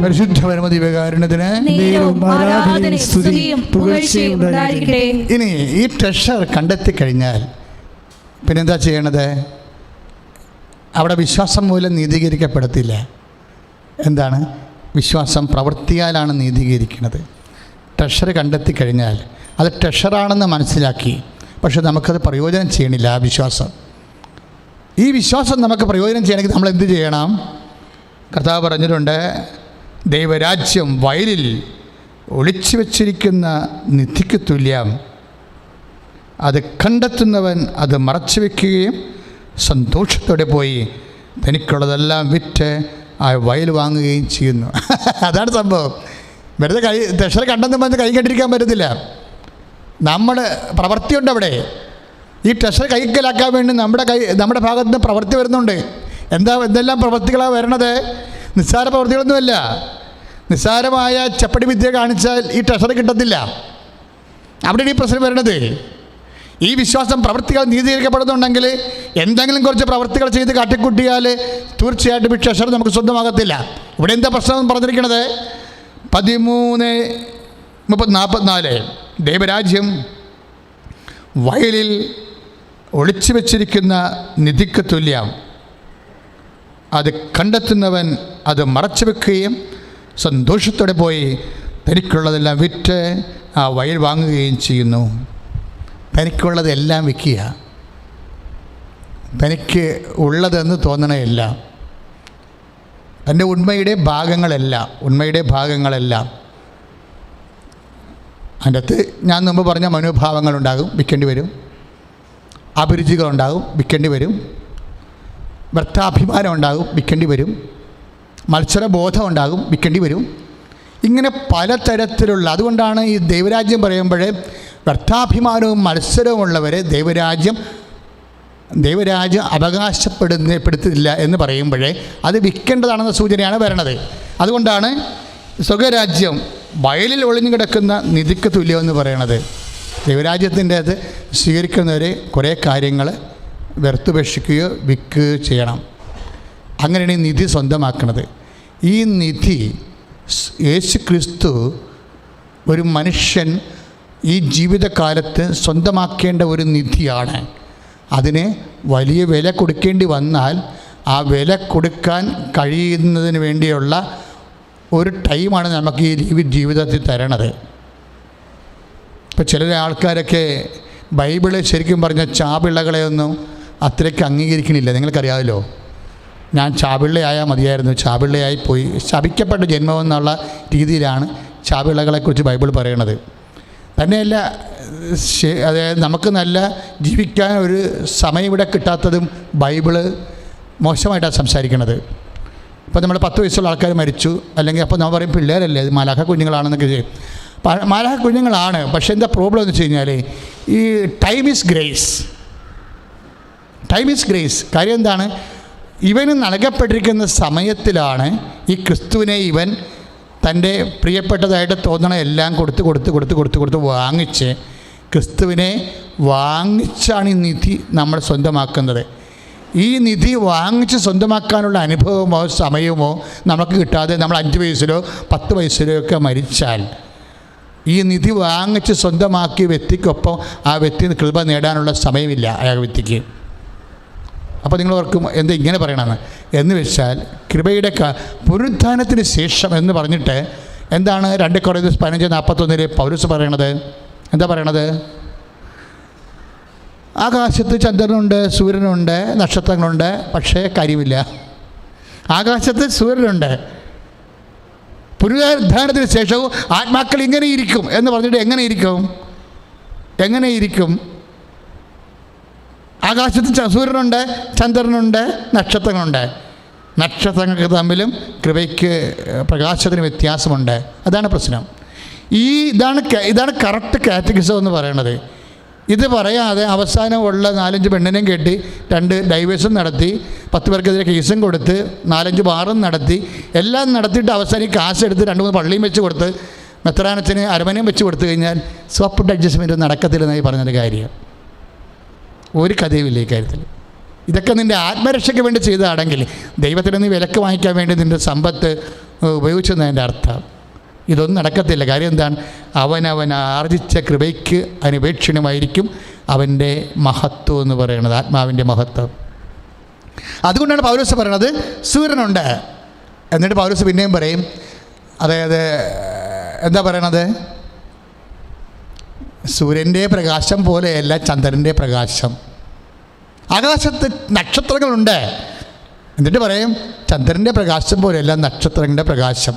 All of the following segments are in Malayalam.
പരിശുദ്ധ പരമദിവ്യകാരുണ്യത്തിന് ഇനി ഈ ട്രഷർ കണ്ടെത്തി കഴിഞ്ഞാൽ പിന്നെന്താ ചെയ്യണത്? അവിടെ വിശ്വാസം മൂലം നീതീകരിക്കപ്പെടത്തില്ല. എന്താണ്? വിശ്വാസം പ്രവൃത്തിയാലാണ് നീതീകരിക്കുന്നത്. ട്രഷർ കണ്ടെത്തി കഴിഞ്ഞാൽ അത് ട്രഷറാണെന്ന് മനസ്സിലാക്കി, പക്ഷെ നമുക്കത് പ്രയോജനം ചെയ്യണില്ല. ആ വിശ്വാസം, ഈ വിശ്വാസം നമുക്ക് പ്രയോജനം ചെയ്യണമെങ്കിൽ നമ്മൾ എന്ത് ചെയ്യണം? കർത്താവ് പറഞ്ഞിട്ടുണ്ട്, ദൈവരാജ്യം വയലിൽ ഒളിച്ചു വച്ചിരിക്കുന്ന നിധിക്ക് തുല്യം. അത് കണ്ടെത്തുന്നവൻ അത് മറച്ചു വയ്ക്കുകയും സന്തോഷത്തോടെ പോയി തനിക്കുള്ളതെല്ലാം വിറ്റ് ആ വയൽ വാങ്ങുകയും ചെയ്യുന്നു. അതാണ് സംഭവം. വെറുതെ ട്രഷർ കണ്ടെന്ന് പറഞ്ഞ് കൈ കണ്ടിരിക്കാൻ പറ്റത്തില്ല. നമ്മുടെ പ്രവൃത്തിയുണ്ട് അവിടെ. ഈ ട്രഷർ കൈക്കലാക്കാൻ വേണ്ടി നമ്മുടെ ഭാഗത്ത് നിന്ന് പ്രവൃത്തി വരുന്നുണ്ട്. എന്തെല്ലാം പ്രവൃത്തികളാണ് വരണത്? നിസ്സാര പ്രവൃത്തികളൊന്നുമല്ല. നിസ്സാരമായ ചപ്പടി വിദ്യ കാണിച്ചാൽ ഈ ട്രഷർ കിട്ടത്തില്ല. അവിടെയാണ് ഈ പ്രശ്നം വരണത്. ഈ വിശ്വാസം പ്രവൃത്തികൾ നീതീകരിക്കപ്പെടുന്നുണ്ടെങ്കിൽ എന്തെങ്കിലും കുറച്ച് പ്രവൃത്തികൾ ചെയ്ത് കാട്ടിക്കൂട്ടിയാൽ തീർച്ചയായിട്ടും ഈ ട്രഷർ നമുക്ക് സ്വന്തമാകത്തില്ല. ഇവിടെ എന്താ പ്രശ്നം പറഞ്ഞിരിക്കുന്നത്? 13:44 ദൈവരാജ്യം വയലിൽ ഒളിച്ചു വച്ചിരിക്കുന്ന നിധിക്ക് തുല്യം. അത് കണ്ടെത്തുന്നവൻ അത് മറച്ചു വെക്കുകയും സന്തോഷത്തോടെ പോയി തനിക്കുള്ളതെല്ലാം വിറ്റ് ആ വയൽ വാങ്ങുകയും ചെയ്യുന്നു. തനിക്കുള്ളതെല്ലാം വിൽക്കുക, തനിക്ക് ഉള്ളതെന്ന് തോന്നണയെല്ലാം, തൻ്റെ ഉണ്മയുടെ ഭാഗങ്ങളെല്ലാം അതിൻ്റെ അകത്ത് ഞാൻ മുമ്പ് പറഞ്ഞ മനോഭാവങ്ങളുണ്ടാകും, വിൽക്കേണ്ടി വരും. അഭിരുചികളുണ്ടാകും, വിൽക്കേണ്ടി വരും. വ്യർത്ഥാഭിമാനം ഉണ്ടാകും, വിൽക്കേണ്ടി വരും. മത്സരബോധം ഉണ്ടാകും, വിൽക്കേണ്ടി വരും. ഇങ്ങനെ പലതരത്തിലുള്ള, അതുകൊണ്ടാണ് ഈ ദൈവരാജ്യം പറയുമ്പോഴേ വ്യർത്ഥാഭിമാനവും മത്സരവും ഉള്ളവരെ ദൈവരാജ്യം അവകാശപ്പെടുത്തില്ല എന്ന് പറയുമ്പോഴേ അത് വിൽക്കേണ്ടതാണെന്ന സൂചനയാണ് വരണത്. അതുകൊണ്ടാണ് സ്വകരാജ്യം വയലിൽ ഒളിഞ്ഞു കിടക്കുന്ന നിധിക്ക് തുല്യമെന്ന് പറയണത്. ദൈവരാജ്യത്തിൻ്റെ അത് സ്വീകരിക്കുന്നവർ കുറേ കാര്യങ്ങൾ വ്യർത്ഥുപേക്ഷിക്കുകയോ വിൽക്കുകയോ ചെയ്യണം. അങ്ങനെയാണ് ഈ നിധി സ്വന്തമാക്കുന്നത്. ഈ നിധി യേശു ക്രിസ്തു ഒരു മനുഷ്യൻ ഈ ജീവിതകാലത്ത് സ്വന്തമാക്കേണ്ട ഒരു നിധിയാണ്. അതിന് വലിയ വില കൊടുക്കേണ്ടി വന്നാൽ ആ വില കൊടുക്കാൻ കഴിയുന്നതിന് വേണ്ടിയുള്ള ഒരു ടൈമാണ് നമുക്ക് ഈ ജീവിതത്തിൽ തരണത്. ഇപ്പോൾ ചില ആൾക്കാരൊക്കെ ബൈബിള് ശരിക്കും പറഞ്ഞ ചാപിള്ളകളെയൊന്നും അത്രയ്ക്ക് അംഗീകരിക്കണില്ല. നിങ്ങൾക്കറിയാമല്ലോ, ഞാൻ ചാപിള്ളയായാൽ മതിയായിരുന്നു, ചാപിള്ളയായി പോയി, ശപിക്കപ്പെട്ട ജന്മം എന്നുള്ള രീതിയിലാണ് ചാപിള്ളകളെക്കുറിച്ച് ബൈബിൾ പറയണത്. തന്നെയല്ല, അതായത് നമുക്ക് നല്ല ജീവിക്കാൻ ഒരു സമയം ഇവിടെ കിട്ടാത്തതും ബൈബിള് മോശമായിട്ടാണ് സംസാരിക്കണത്. ഇപ്പോൾ നമ്മൾ 10 വയസ്സുള്ള ആൾക്കാർ മരിച്ചു, അല്ലെങ്കിൽ അപ്പോൾ നമ്മൾ പറയും പിള്ളേരല്ലേ, മാലാഖ കുഞ്ഞുങ്ങളാണെന്നൊക്കെ ചെയ്യും. മാലാഖ കുഞ്ഞുങ്ങളാണ്. പക്ഷേ എന്താ പ്രോബ്ലം എന്ന് വെച്ച് കഴിഞ്ഞാൽ ഈ ടൈം ഈസ് ഗ്രേസ്. കാര്യം എന്താണ്? ഇവന് നൽകപ്പെട്ടിരിക്കുന്ന സമയത്തിലാണ് ഈ ക്രിസ്തുവിനെ ഇവൻ തൻ്റെ പ്രിയപ്പെട്ടതായിട്ട് തോന്നണ എല്ലാം കൊടുത്ത് വാങ്ങിച്ച്, ക്രിസ്തുവിനെ വാങ്ങിച്ചാണ് ഈ നിധി നമ്മൾ സ്വന്തമാക്കുന്നത്. ഈ നിധി വാങ്ങിച്ച് സ്വന്തമാക്കാനുള്ള അനുഭവമോ സമയമോ നമുക്ക് കിട്ടാതെ നമ്മൾ 5 വയസ്സിലോ 10 വയസ്സിലോ ഒക്കെ മരിച്ചാൽ ഈ നിധി വാങ്ങിച്ച് സ്വന്തമാക്കിയ വ്യക്തിക്കൊപ്പം ആ വ്യക്തി കൃപ നേടാനുള്ള സമയമില്ല ആ വ്യക്തിക്ക്. അപ്പോൾ നിങ്ങൾ ഓർക്കും എന്താ ഇങ്ങനെ പറയണമെന്ന് എന്ന് വെച്ചാൽ, കൃപയുടെ പുനരുത്ഥാനത്തിന് ശേഷം എന്ന് പറഞ്ഞിട്ട് എന്താണ് 2 കൊരിന്ത്യർ 15:41 പൗലോസ് പറയണത്? എന്താ പറയണത്? ആകാശത്ത് ചന്ദ്രനുണ്ട്, സൂര്യനുണ്ട്, നക്ഷത്രങ്ങളുണ്ട്, പക്ഷേ കാര്യമില്ല. ആകാശത്ത് സൂര്യനുണ്ട്. പുനരുദ്ധാനത്തിന് ശേഷവും ആത്മാക്കൾ ഇങ്ങനെ ഇരിക്കും എന്ന് പറഞ്ഞിട്ട് എങ്ങനെ ഇരിക്കും? ആകാശത്ത് സൂര്യനുണ്ട്, ചന്ദ്രനുണ്ട്, നക്ഷത്രങ്ങളുണ്ട്. നക്ഷത്രങ്ങൾക്ക് തമ്മിലും കൃപയ്ക്ക് പ്രകാശത്തിന് വ്യത്യാസമുണ്ട്. അതാണ് പ്രശ്നം. ഇതാണ് കറക്റ്റ് കാറ്റഗിസം എന്ന് പറയണത്. ഇത് പറയാതെ അവസാനമുള്ള 4-5 പെണ്ണിനെയും കെട്ടി 2 ഡൈവേഴ്സും നടത്തി, 10 പേർക്കെതിരെ കേസും കൊടുത്ത് 4-5 ബാറും നടത്തി, എല്ലാം നടത്തിയിട്ട് അവസാനം കാശ് എടുത്ത് 2-3 പള്ളിയും വെച്ച് കൊടുത്ത് മെത്രാനത്തിന് അരമനയും വെച്ച് കൊടുത്തു കഴിഞ്ഞാൽ സ്വപ്റ്റ് അഡ്ജസ്റ്റ്മെൻറ്റ് നടക്കത്തില്ലെന്നായി പറഞ്ഞൊരു കാര്യം. ഒരു കഥയുമില്ല ഈ കാര്യത്തിൽ. ഇതൊക്കെ നിൻ്റെ ആത്മരക്ഷയ്ക്ക് വേണ്ടി ചെയ്തതാണെങ്കിൽ, ദൈവത്തിൽ നിന്ന് വിലക്ക് വാങ്ങിക്കാൻ വേണ്ടി നിൻ്റെ സമ്പത്ത് ഉപയോഗിച്ചെന്നതിൻ്റെ അർത്ഥം. ഇതൊന്നും നടക്കത്തില്ല. കാര്യം എന്താണ്? അവനവൻ ആർജിച്ച കൃപയ്ക്ക് അനിപേക്ഷണമായിരിക്കും അവൻ്റെ മഹത്വം എന്ന് പറയുന്നത്, ആത്മാവിൻ്റെ മഹത്വം. അതുകൊണ്ടാണ് പൗലോസ് പറയണത് സൂര്യനുണ്ട്. എന്നിട്ട് പൗലോസ് പിന്നെയും പറയും, അതായത് എന്താ പറയണത്? സൂര്യൻ്റെ പ്രകാശം പോലെയല്ല ചന്ദ്രൻ്റെ പ്രകാശം. ആകാശത്ത് നക്ഷത്രങ്ങളുണ്ട്. എന്നിട്ട് പറയും ചന്ദ്രൻ്റെ പ്രകാശം പോലെയല്ല നക്ഷത്രങ്ങളുടെ പ്രകാശം.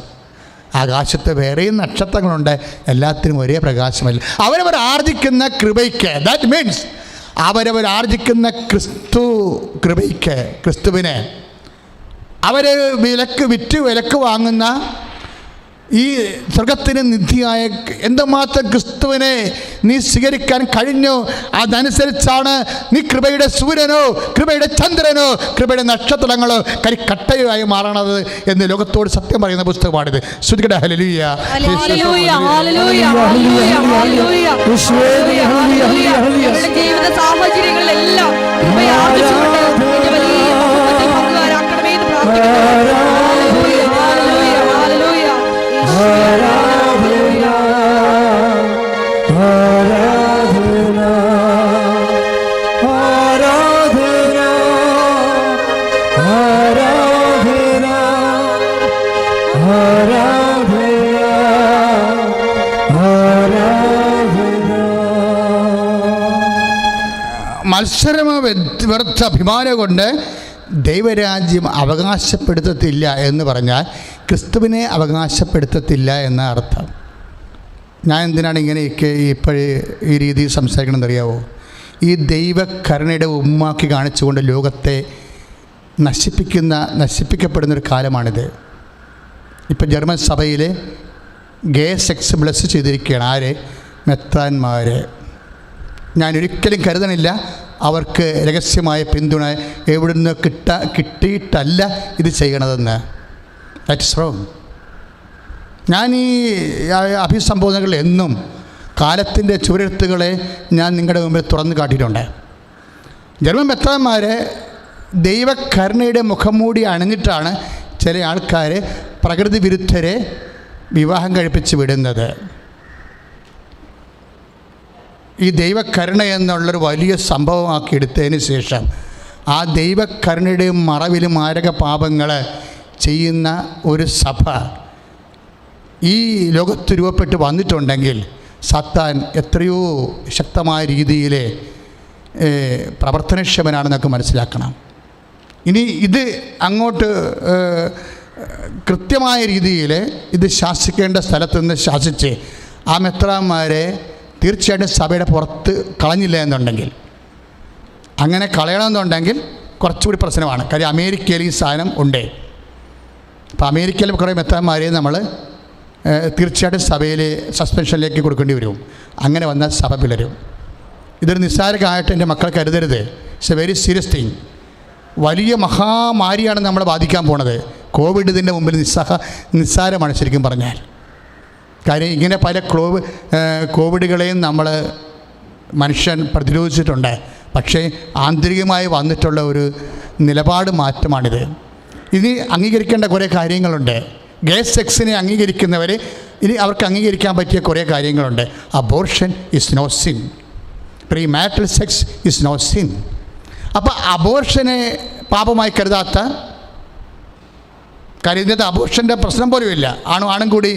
ആകാശത്ത് വേറെയും നക്ഷത്രങ്ങളുണ്ട്, എല്ലാത്തിനും ഒരേ പ്രകാശമല്ല. അവരവർ ആർജിക്കുന്ന കൃപയ്ക്ക്, ദാറ്റ് മീൻസ് അവരവർ ആർജിക്കുന്ന കൃപയ്ക്ക്, ക്രിസ്തുവിനെ അവർ വിലക്ക് വാങ്ങുന്ന ഈ സ്വർഗത്തിന് നിധിയായ എന്തുമാത്രം ക്രിസ്തുവിനെ നീ സ്വീകരിക്കാൻ കഴിഞ്ഞു, അതനുസരിച്ചാണ് നീ കൃപയുടെ സൂര്യനോ കൃപയുടെ ചന്ദ്രനോ കൃപയുടെ നക്ഷത്രങ്ങളോ കരിക്കട്ടയായി മാറണത് എന്ന് ലോകത്തോട് സത്യം പറയുന്ന പുസ്തകമാണിത്. ശ്രുതികട ഹല്ലേലൂയ. ജീവിത സാഹചര്യങ്ങളിലെല്ലാം മത്സരമോ വ്യർത്ഥ അഭിമാനം കൊണ്ട് ദൈവരാജ്യം അവകാശപ്പെടുത്തത്തില്ല എന്ന് പറഞ്ഞാൽ ക്രിസ്തുവിനെ അവകാശപ്പെടുത്തത്തില്ല എന്ന അർത്ഥം. ഞാൻ എന്തിനാണ് ഇങ്ങനെയൊക്കെ ഇപ്പോഴേ ഈ രീതിയിൽ സംസാരിക്കണമെന്നറിയാവോ? ഈ ദൈവകരുണയുടെ ഉമ്മാക്കി കാണിച്ചുകൊണ്ട് ലോകത്തെ നശിപ്പിക്കപ്പെടുന്നൊരു കാലമാണിത്. ഇപ്പം ജർമ്മൻ സഭയിൽ ഗേ സെക്സ് ബ്ലസ് ചെയ്തിരിക്കുകയാണ്. ആര്? മെത്രാന്മാർ. ഞാൻ ഒരിക്കലും കരുതണില്ല അവർക്ക് രഹസ്യമായ പിന്തുണ എവിടുന്ന് കിട്ടിയിട്ടല്ല ഇത് ചെയ്യണതെന്ന്. That's wrong. ഞാൻ ഈ അഭിസംബോധനകൾ എന്നും കാലത്തിൻ്റെ ചുവരെഴുത്തുകളെ ഞാൻ നിങ്ങളുടെ മുമ്പിൽ തുറന്നു കാട്ടിയിട്ടുണ്ട്. ജർമ്മൻ മെത്രാന്മാർ ദൈവകരുണയുടെ മുഖംമൂടി അണിഞ്ഞിട്ടാണ് ചില ആൾക്കാർ പ്രകൃതി വിരുദ്ധരെ വിവാഹം കഴിപ്പിച്ച് വിടുന്നത്. ഈ ദൈവകരുണ എന്നുള്ളൊരു വലിയ സംഭവമാക്കി എടുത്തതിന് ശേഷം ആ ദൈവകരുണയുടെ മറവിൽ മാരക പാപങ്ങൾ ചെയ്യുന്ന ഒരു സഭ ഈ ലോകത്ത് രൂപപ്പെട്ട് വന്നിട്ടുണ്ടെങ്കിൽ സാത്താൻ എത്രയോ ശക്തമായ രീതിയിൽ പ്രവർത്തനക്ഷമനാണെന്നൊക്കെ മനസ്സിലാക്കണം. ഇനി ഇത് അങ്ങോട്ട് കൃത്യമായ രീതിയിൽ ഇത് ശാസിക്കേണ്ട സ്ഥലത്തുനിന്ന് ശാസിച്ച് ആ മെത്രാന്മാരെ തീർച്ചയായിട്ടും സഭയുടെ പുറത്ത് കളഞ്ഞില്ല എന്നുണ്ടെങ്കിൽ, അങ്ങനെ കളയണമെന്നുണ്ടെങ്കിൽ കുറച്ചുകൂടി പ്രശ്നമാണ്. കാര്യം അമേരിക്കയിൽ ഈ സാധനം ഉണ്ട്. അപ്പോൾ അമേരിക്കയിൽ കുറേ മെത്രാന്മാരെ നമ്മൾ തീർച്ചയായിട്ടും സഭയിൽ സസ്പെൻഷനിലേക്ക് കൊടുക്കേണ്ടി വരും. അങ്ങനെ വന്നാൽ സഭ പിളരും. ഇതൊരു നിസ്സാരമായിട്ട് എൻ്റെ മക്കൾ കരുതരുത്. It's A very serious thing. വലിയ മഹാമാരിയാണ് നമ്മളെ ബാധിക്കാൻ പോണത്. കോവിഡ് ഇതിൻ്റെ മുമ്പിൽ നിസ്സാരമാണ് ശരിക്കും പറഞ്ഞാൽ. കാര്യം ഇങ്ങനെ പല കോവിഡുകളെയും മനുഷ്യൻ പ്രതിരോധിച്ചിട്ടുണ്ട്. പക്ഷേ ആന്തരികമായി വന്നിട്ടുള്ള ഒരു നിലപാട് മാറ്റമാണിത്. ഇനി അംഗീകരിക്കേണ്ട കുറേ കാര്യങ്ങളുണ്ട്. ഗേ സെക്സിനെ അംഗീകരിക്കുന്നവർ ഇനി അവർക്ക് അംഗീകരിക്കാൻ പറ്റിയ കുറേ കാര്യങ്ങളുണ്ട്. Abortion is no sin, pre marital sex is no sin. അപ്പോൾ അബോർഷനെ പാപമായി കരുതാത്ത കാര്യം ഇന്നത്തെ അബോർഷൻ്റെ പ്രശ്നം പോലുമില്ല. ആണും കൂടി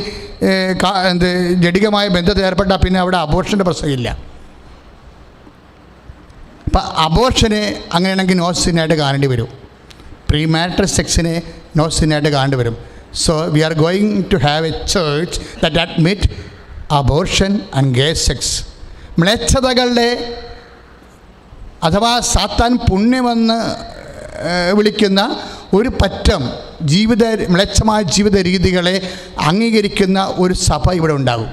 ജഡികമായ ബന്ധത്തിൽ ഏർപ്പെട്ടാൽ പിന്നെ അവിടെ അബോർഷൻ്റെ പ്രശ്നമില്ല. അപ്പം അബോർഷനെ അങ്ങനെയാണെങ്കിൽ നോ സിന്നായിട്ട് കാണേണ്ടി വരും. പ്രീ മാരിറ്റൽ സെക്സിനെ നോ സിന്നായിട്ട് കാണേണ്ടി വരും. So we are going to have a church that admit abortion and gay sex. മ്ലേച്ഛതകളുടെ അഥവാ സാത്താൻ പുണ്യമെന്ന് വിളിക്കുന്ന ഒരു പറ്റം മ്ലേച്ഛമായ ജീവിത രീതികളെ അംഗീകരിക്കുന്ന ഒരു സഭ ഇവിടെ ഉണ്ടാകും.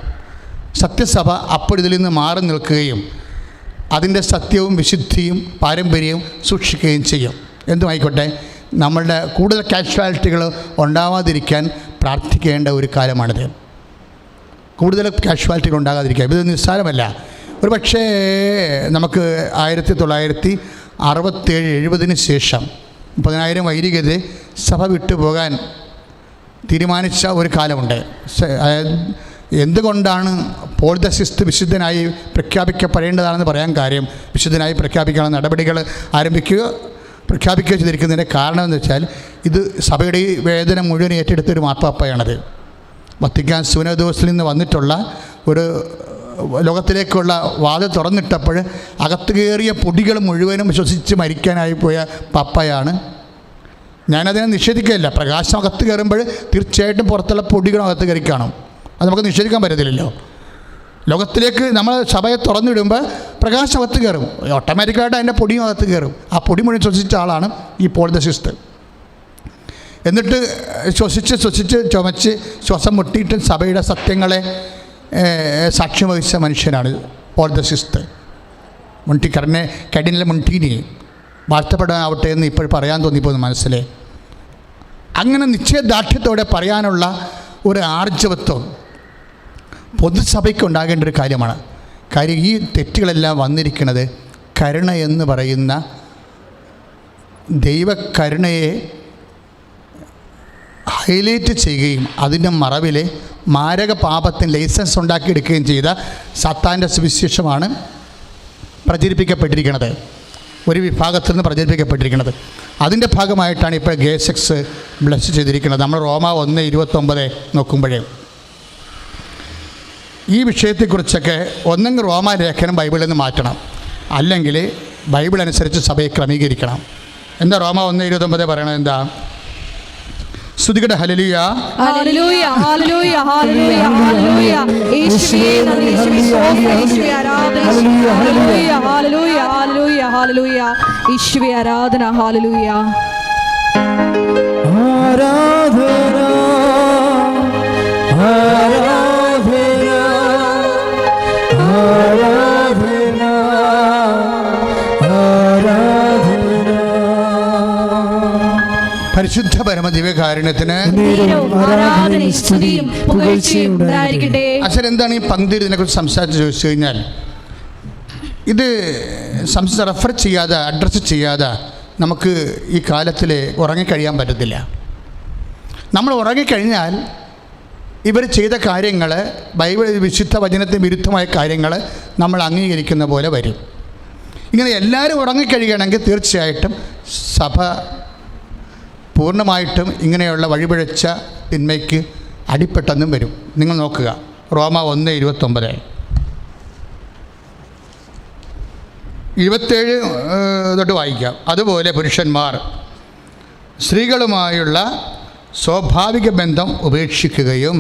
സത്യസഭ അപ്പോൾ ഇതിൽ നിന്ന് മാറി നിൽക്കുകയും അതിൻ്റെ സത്യവും വിശുദ്ധിയും പാരമ്പര്യവും സൂക്ഷിക്കുകയും ചെയ്യും. എന്തുമായിക്കോട്ടെ, നമ്മളുടെ കൂടുതൽ കാഷ്വാലിറ്റികൾ ഉണ്ടാവാതിരിക്കാൻ പ്രാർത്ഥിക്കേണ്ട ഒരു കാലമാണിത്. കൂടുതൽ കാഷ്വാലിറ്റികൾ ഉണ്ടാകാതിരിക്കുക ഇത് നിസ്സാരമല്ല. ഒരു പക്ഷേ നമുക്ക് 1967-70 ശേഷം 10,000 വൈദികരെ സഭ വിട്ടുപോകാൻ തീരുമാനിച്ച ഒരു കാലമുണ്ട്. എന്തുകൊണ്ടാണ് പോൾ ദ സിക്സ്ത് വിശുദ്ധനായി പ്രഖ്യാപിക്കപ്പെടേണ്ടതാണെന്ന് പറയാൻ കാര്യം, വിശുദ്ധനായി പ്രഖ്യാപിക്കാനുള്ള നടപടികൾ പ്രഖ്യാപിക്കുകയോ ചെയ്തിരിക്കുന്നതിൻ്റെ കാരണം എന്ന് വെച്ചാൽ ഇത് സഭയുടെ ഈ വേദന മുഴുവൻ ഏറ്റെടുത്തൊരു മാർപ്പാപ്പയാണത്. വത്തിക്കാൻ സുനദോസിൽ നിന്ന് വന്നിട്ടുള്ള ഒരു ലോകത്തിലേക്കുള്ള വാതിൽ തുറന്നിട്ടപ്പോൾ അകത്ത് കയറിയ പൊടികൾ മുഴുവനും ശ്വസിച്ച് മരിക്കാനായി പോയ പപ്പയാണ്. ഞാനതിനെ നിഷേധിക്കുകയില്ല. പ്രകാശം അകത്ത് കയറുമ്പോൾ തീർച്ചയായിട്ടും പുറത്തുള്ള പൊടികളും അകത്ത് കയറി കാണും. അത് നമുക്ക് നിഷേധിക്കാൻ പറ്റത്തില്ലല്ലോ. ലോകത്തിലേക്ക് നമ്മൾ സഭയെ തുറന്നിടുമ്പോൾ പ്രകാശം അകത്ത് കയറും, ഓട്ടോമാറ്റിക്കായിട്ട് അതിൻ്റെ പൊടിയും അകത്ത് കയറും. ആ പൊടി മുഴുവൻ ശ്വസിച്ച ആളാണ് ഈ പോൾ ദ സിക്സ്ത്. എന്നിട്ട് ശ്വസിച്ച് ചുമച്ച് ശ്വാസം മുട്ടിയിട്ട് സഭയുടെ സത്യങ്ങളെ സാക്ഷ്യം വഹിച്ച മനുഷ്യനാണ് പോൾ ദ സിക്സ്ത്. കടിനിലെ മുണ്ടീനി വാഴ്ത്തപ്പെടാനാവട്ടെ എന്ന് ഇപ്പോൾ പറയാൻ തോന്നിപ്പോകുന്നു മനസ്സിലെ. അങ്ങനെ നിശ്ചയദാർഢ്യത്തോടെ പറയാനുള്ള ഒരു ആർജവത്വം പൊതുസഭയ്ക്ക് ഉണ്ടാകേണ്ട ഒരു കാര്യമാണ്. കാര്യം ഈ തെറ്റുകളെല്ലാം വന്നിരിക്കുന്നത് കരുണ എന്ന് പറയുന്ന ദൈവകരുണയെ ഹൈലൈറ്റ് ചെയ്യുകയും അതിൻ്റെ മറവിൽ മാരക പാപത്തിന് ലൈസൻസ് ഉണ്ടാക്കിയെടുക്കുകയും ചെയ്ത സാത്താൻ്റെ സുവിശേഷമാണ് പ്രചരിപ്പിക്കപ്പെട്ടിരിക്കുന്നത്, ഒരു വിഭാഗത്തിൽ നിന്ന് പ്രചരിപ്പിക്കപ്പെട്ടിരിക്കുന്നത്. അതിൻ്റെ ഭാഗമായിട്ടാണ് ഇപ്പോൾ ഗേ സെക്സ് ബ്ലസ് ചെയ്തിരിക്കുന്നത്. നമ്മൾ റോമ 1:29 നോക്കുമ്പോഴേ ഈ വിഷയത്തെക്കുറിച്ചൊക്കെ ഒന്നെങ്കിൽ റോമ ലേഖനം ബൈബിളിൽ നിന്ന് മാറ്റണം, അല്ലെങ്കിൽ ബൈബിൾ അനുസരിച്ച് സഭയെ ക്രമീകരിക്കണം. എന്താ റോമ 1:29 പറയണത്? എന്താ? സ്തുതിക്കട്ടെ, ഹല്ലേലൂയ ഹല്ലേലൂയ ഹല്ലേലൂയ ഹല്ലേലൂയ ഹല്ലേലൂയ യേശുവേ നന്ദി, യേശുവേ സ്തോത്രം, യേശുവേ ആരാധന, ഹല്ലേലൂയ ഹല്ലേലൂയ ഹല്ലേലൂയ ഹല്ലേലൂയ യേശുവേ ആരാധന, ഹല്ലേലൂയ ആരാധന ആരാധന ആരാധന ആരാധന. പരിശുദ്ധ പരമദിവ്യകാരുണ്യത്തിന് അച്ഛൻ എന്താണ് ഈ പങ്ക്തി ഇതിനെക്കുറിച്ച് സംസാരിച്ച് ചോദിച്ചു കഴിഞ്ഞാൽ, ഇത് റെഫർ ചെയ്യാതെ അഡ്രസ്സ് ചെയ്യാതെ നമുക്ക് ഈ കാലത്തിൽ ഉറങ്ങിക്കഴിയാൻ പറ്റത്തില്ല. നമ്മൾ ഉറങ്ങിക്കഴിഞ്ഞാൽ ഇവർ ചെയ്ത കാര്യങ്ങൾ, ബൈബിൾ വിശുദ്ധ വചനത്തിന് വിരുദ്ധമായ കാര്യങ്ങൾ നമ്മൾ അംഗീകരിക്കുന്ന പോലെ വരും. ഇങ്ങനെ എല്ലാവരും ഉറങ്ങിക്കഴിയുകയാണെങ്കിൽ തീർച്ചയായിട്ടും സഭ പൂർണ്ണമായിട്ടും ഇങ്ങനെയുള്ള വഴിപിഴച്ച തിന്മയ്ക്ക് അടിപ്പെട്ടെന്നും വരും. നിങ്ങൾ നോക്കുക, റോമ 1:29 27 തൊട്ട് വായിക്കാം. അതുപോലെ പുരുഷന്മാർ സ്ത്രീകളുമായുള്ള സ്വാഭാവിക ബന്ധം ഉപേക്ഷിക്കുകയും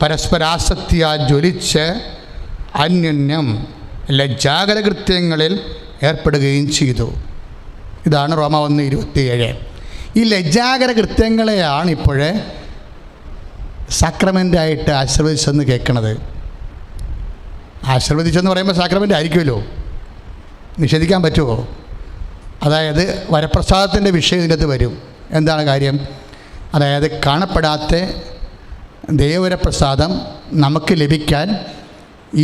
പരസ്പരാസക്തിയാൽ ജ്വലിച്ച് അന്യോന്യം ലജ്ജാകര കൃത്യങ്ങളിൽ ഏർപ്പെടുകയും ചെയ്തു. ഇതാണ് റോമ 1:27. ഈ ലജ്ജാകര കൃത്യങ്ങളെയാണ് ഇപ്പോഴേ സാക്രമെൻ്റായിട്ട് ആശീർവദിച്ചെന്ന് കേൾക്കണത്. ആശീർവദിച്ചെന്ന് പറയുമ്പോൾ സാക്രമെൻ്റ് ആയിരിക്കുമല്ലോ, നിഷേധിക്കാൻ പറ്റുമോ? അതായത് വരപ്രസാദത്തിൻ്റെ വിഷയം ഇതിനകത്ത് വരും. എന്താണ് കാര്യം? അതായത് കാണപ്പെടാത്ത ദൈവവരപ്രസാദം നമുക്ക് ലഭിക്കാൻ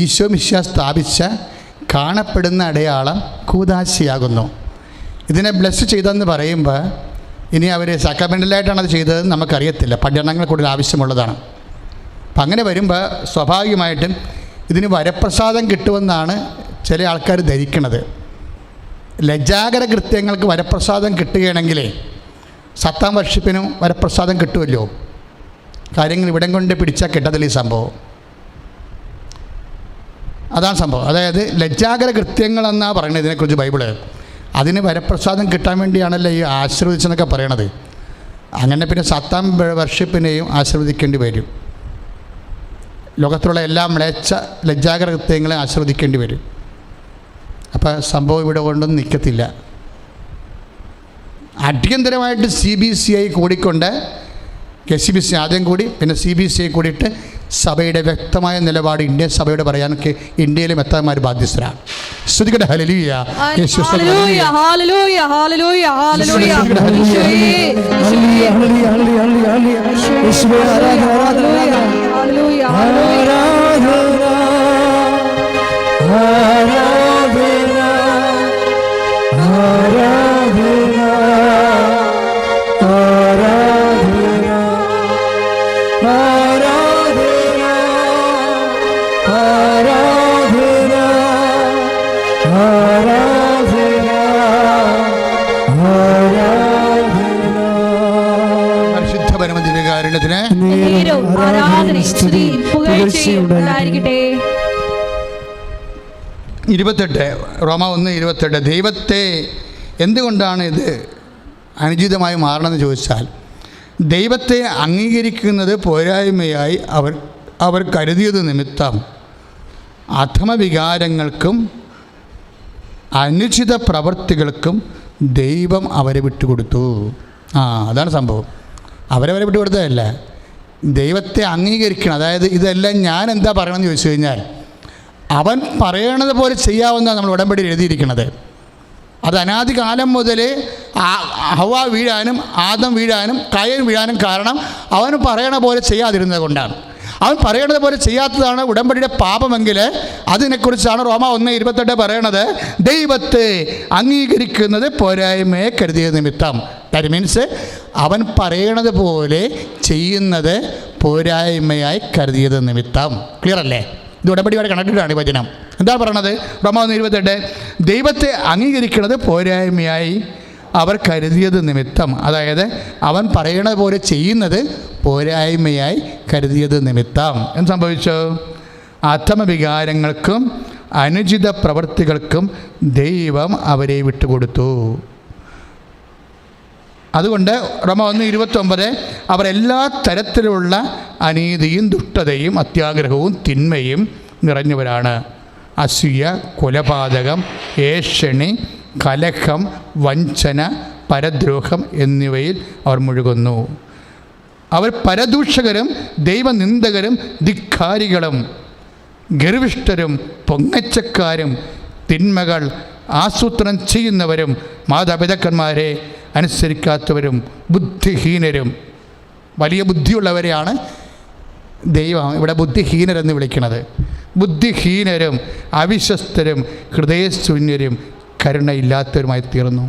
ഈശോ മിശിഹ സ്ഥാപിച്ച കാണപ്പെടുന്ന അടയാളം കൂദാശയാകുന്നു. ഇതിനെ ബ്ലെസ് ചെയ്തെന്ന് പറയുമ്പോൾ ഇനി അവർ സാക്രമെൻ്റലായിട്ടാണ് അത് ചെയ്തതെന്ന് നമുക്കറിയത്തില്ല, പഠനങ്ങൾ കൂടുതൽ ആവശ്യമുള്ളതാണ്. അപ്പം അങ്ങനെ വരുമ്പോൾ സ്വാഭാവികമായിട്ടും ഇതിന് വരപ്രസാദം കിട്ടുമെന്നാണ് ചില ആൾക്കാർ ധരിക്കണത്. ലജ്ജാകര കൃത്യങ്ങൾക്ക് വരപ്രസാദം കിട്ടുകയാണെങ്കിലേ സത്താം വർഷിപ്പിനും വരപ്രസാദം കിട്ടുമല്ലോ. കാര്യങ്ങൾ ഇവിടം കൊണ്ട് പിടിച്ചാൽ കിട്ടത്തില്ല ഈ സംഭവം. അതാണ് സംഭവം. അതായത് ലജ്ജാകര കൃത്യങ്ങളെന്നാണ് പറയുന്നത് ഇതിനെക്കുറിച്ച് ബൈബിള്. അതിന് വരപ്രസാദം കിട്ടാൻ വേണ്ടിയാണല്ലോ ഈ ആശീർവദിച്ചെന്നൊക്കെ പറയണത്. അങ്ങനെ പിന്നെ സത്താം വർഷിപ്പിനെയും ആശീർവദിക്കേണ്ടി വരും. ലോകത്തിലുള്ള എല്ലാ മ്ലേച്ഛ ലജ്ജാകര കൃത്യങ്ങളെ ആശീർവദിക്കേണ്ടി വരും. അപ്പോൾ സംഭവം ഇവിടെ കൊണ്ടൊന്നും നിൽക്കത്തില്ല. അടിയന്തരമായിട്ട് CBCI കൂടിക്കൊണ്ട് KCBC ആദ്യം കൂടി പിന്നെ CBCI കൂടിയിട്ട് സഭയുടെ വ്യക്തമായ നിലപാട് ഇന്ത്യൻ സഭയോട് പറയാനൊക്കെ ഇന്ത്യയിലെ മെത്രാന്മാർ ബാധ്യസ്ഥരാണ്. സ്തുതിക്കട്ടെ, ഹല്ലേലൂയ ഹല്ലേലൂയ ഹല്ലേലൂയ ഹല്ലേലൂയ ഹല്ലേലൂയ ആരാധന ആരാധന പരിശുദ്ധ പരമദിവ്യകാരുണ്യത്തിന് നേരവും ആരാധനയും സ്തുതിയും പുകഴ്ചയും ഉണ്ടായിരിക്കട്ടെ. 28 റോമ 1:28 ദൈവത്തെ എന്തുകൊണ്ടാണ് ഇത് അനുചിതമായി മാറണമെന്ന് ചോദിച്ചാൽ, ദൈവത്തെ അംഗീകരിക്കുന്നത് പോരായ്മയായി അവർ കരുതിയത് നിമിത്തം അധമവികാരങ്ങൾക്കും അനുചിത പ്രവൃത്തികൾക്കും ദൈവം അവരെ വിട്ടുകൊടുത്തു. അതാണ് സംഭവം. അവരവരെ വിട്ടുകൊടുത്തതല്ല, ദൈവത്തെ അംഗീകരിക്കണം. അതായത് ഇതെല്ലാം ഞാൻ എന്താ പറയണമെന്ന് ചോദിച്ചു കഴിഞ്ഞാൽ, അവൻ പറയണത് പോലെ ചെയ്യാവുന്നതാണ് നമ്മൾ ഉടമ്പടി എഴുതിയിരിക്കുന്നത്. അത് അനാദി കാലം മുതൽ ഹവ്വ വീഴാനും ആദം വീഴാനും കയൻ വീഴാനും കാരണം അവൻ പറയണ പോലെ ചെയ്യാതിരുന്നത് കൊണ്ടാണ്. അവൻ പറയണത് പോലെ ചെയ്യാത്തതാണ് ഉടമ്പടിയുടെ പാപമെങ്കിൽ അതിനെക്കുറിച്ചാണ് റോമ 1:28 പറയണത്, ദൈവത്തെ അംഗീകരിക്കുന്നത് പോരായ്മയെ കരുതിയ നിമിത്തം. ദാറ്റ് മീൻസ് അവൻ പറയണത് പോലെ ചെയ്യുന്നത് പോരായ്മയായി കരുതിയത് നിമിത്തം. ക്ലിയർ അല്ലേ? ഇത് ഉടമ്പടിയോടെ കണക്റ്റഡാണ് ഈ വചനം. എന്താ പറയണത്? റോമ 1:28 ദൈവത്തെ അംഗീകരിക്കുന്നത് പോരായ്മയായി അവർ കരുതിയത് നിമിത്തം. അതായത് അവൻ പറയണത് പോലെ ചെയ്യുന്നത് പോരായ്മയായി കരുതിയത് നിമിത്തം. എന്ത് സംഭവിച്ചു? അധമവികാരങ്ങൾക്കും അനുചിത പ്രവൃത്തികൾക്കും ദൈവം അവരെ വിട്ടുകൊടുത്തു. അതുകൊണ്ട് റോമ 1:29 അവർ എല്ലാ തരത്തിലുള്ള അനീതിയും ദുഷ്ടതയും അത്യാഗ്രഹവും തിന്മയും നിറഞ്ഞവരാണ്. അസൂയ, കൊലപാതകം, ഏഷണി, കലഹം, വഞ്ചന, പരദ്രോഹം എന്നിവയിൽ അവർ മുഴുകുന്നു. അവർ പരദൂഷകരും ദൈവനിന്ദകരും ധിക്കാരികളും ഗർവിഷ്ഠരും പൊങ്ങച്ചക്കാരും തിന്മകൾ ആസൂത്രണം ചെയ്യുന്നവരും മാതാപിതാക്കന്മാരെ അനുസരിക്കാത്തവരും ബുദ്ധിഹീനരും. വലിയ ബുദ്ധിയുള്ളവരെയാണ് ദൈവം ഇവിടെ ബുദ്ധിഹീനരെന്ന് വിളിക്കുന്നത്. ബുദ്ധിഹീനരും അവിശ്വസ്തരും ഹൃദയശൂന്യരും കരുണയില്ലാത്തവരുമായി തീർന്നു.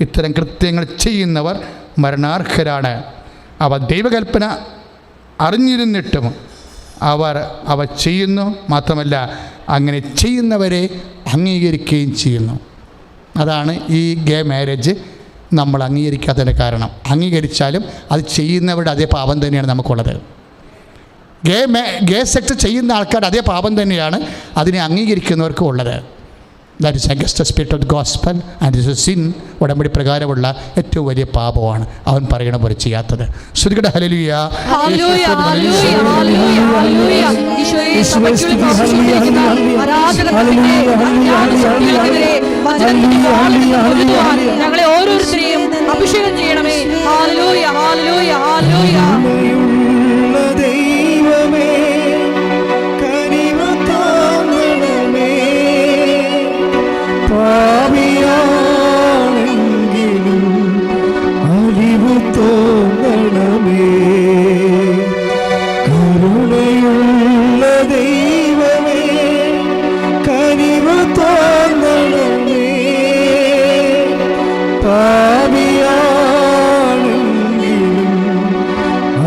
ഇത്തരം കൃത്യങ്ങൾ ചെയ്യുന്നവർ മരണാർഹരാണ്. അവ ദൈവകൽപ്പന അറിഞ്ഞിരുന്നിട്ടും അവ ചെയ്യുന്നു. മാത്രമല്ല അങ്ങനെ ചെയ്യുന്നവരെ അംഗീകരിക്കുകയും ചെയ്യുന്നു. അതാണ് ഈ ഗേ മാരേജ് നമ്മൾ അംഗീകരിക്കാത്തതിൻ്റെ കാരണം. അംഗീകരിച്ചാലും അത് ചെയ്യുന്നവരുടെ അതേ പാപം തന്നെയാണ് നമുക്കുള്ളത്. ഗേ സെക്സ് ചെയ്യുന്ന ആൾക്കാരുടെ അതേ പാപം തന്നെയാണ് അതിനെ അംഗീകരിക്കുന്നവർക്കും ഉള്ളത്. That is against the spirit of the gospel and is a sin. ഉടമ്പടി പ്രകാരമുള്ള ഏറ്റവും വലിയ പാപമാണ് അവൻ പറയണ പോലെ ചെയ്യാത്തത്. ശ്രുതികട ഹല്ലേലൂയ. ഹല്ലേലൂയ ഹല്ലേലൂയ ഹല്ലേലൂയ ഹല്ലേലൂയ. ഈശോയെ സഭയ്ക്കും ആശീർവദിക്കുന്ന ആരാധകർക്കെതിരെ അജ്ഞാനശക്തികൾക്കെതിരെ വചനത്തിന്റെ ഞങ്ങളെ ഓരോരുത്തരെയും അഭിഷേകം ചെയ്യണമേ. ഹല്ലേലൂയ ഹല്ലേലൂയ ഹല്ലേലൂയ. ദൈവമേ കനിവ് തോന്നണമേ, പാപിയാണെങ്കിലും അലിവ് തോന്നണമേ. കരുണയുള്ള ദൈവമേ കനിവ് തോന്നണമേ, പാപിയാണെങ്കിലും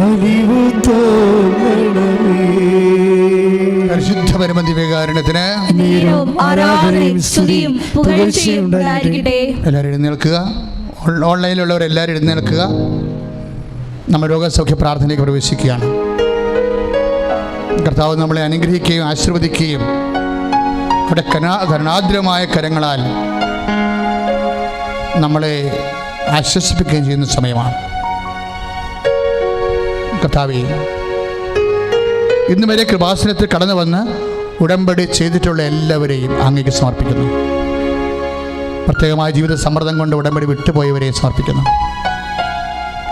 അലിവ് തോന്നണമേ. പരിശുദ്ധ പരമദിവ്യകാരുണ്യത്തിന് നേരവും ആരാധനയും സ്തുതിയും പുകഴ്ചയും ഉണ്ടായിരിക്കട്ടെ. എല്ലാവരും എഴുന്നേൽക്കുക. ഓൺലൈനിലുള്ളവർ എല്ലാവരും എഴുന്നേൽക്കുക. നമ്മൾ രോഗസൗഖ്യ പ്രാർത്ഥനയ്ക്ക് പ്രവേശിക്കുകയാണ്. കർത്താവ് നമ്മളെ അനുഗ്രഹിക്കുകയും ആശീർവദിക്കുകയും അവിടെ കരുണാദ്രമായ കരങ്ങളാൽ നമ്മളെ ആശ്വസിപ്പിക്കുകയും ചെയ്യുന്ന സമയമാണ്. കർത്താവേ, ഇന്ന് വരെ കൃപാസനത്തിൽ കടന്നു വന്ന് ഉടമ്പടി ചെയ്തിട്ടുള്ള എല്ലാവരെയും അങ്ങേക്ക് സമർപ്പിക്കുന്നു. പ്രത്യേകമായ ജീവിത സമ്മർദ്ദം കൊണ്ട് ഉടമ്പടി വിട്ടുപോയവരെ സമർപ്പിക്കുന്നു.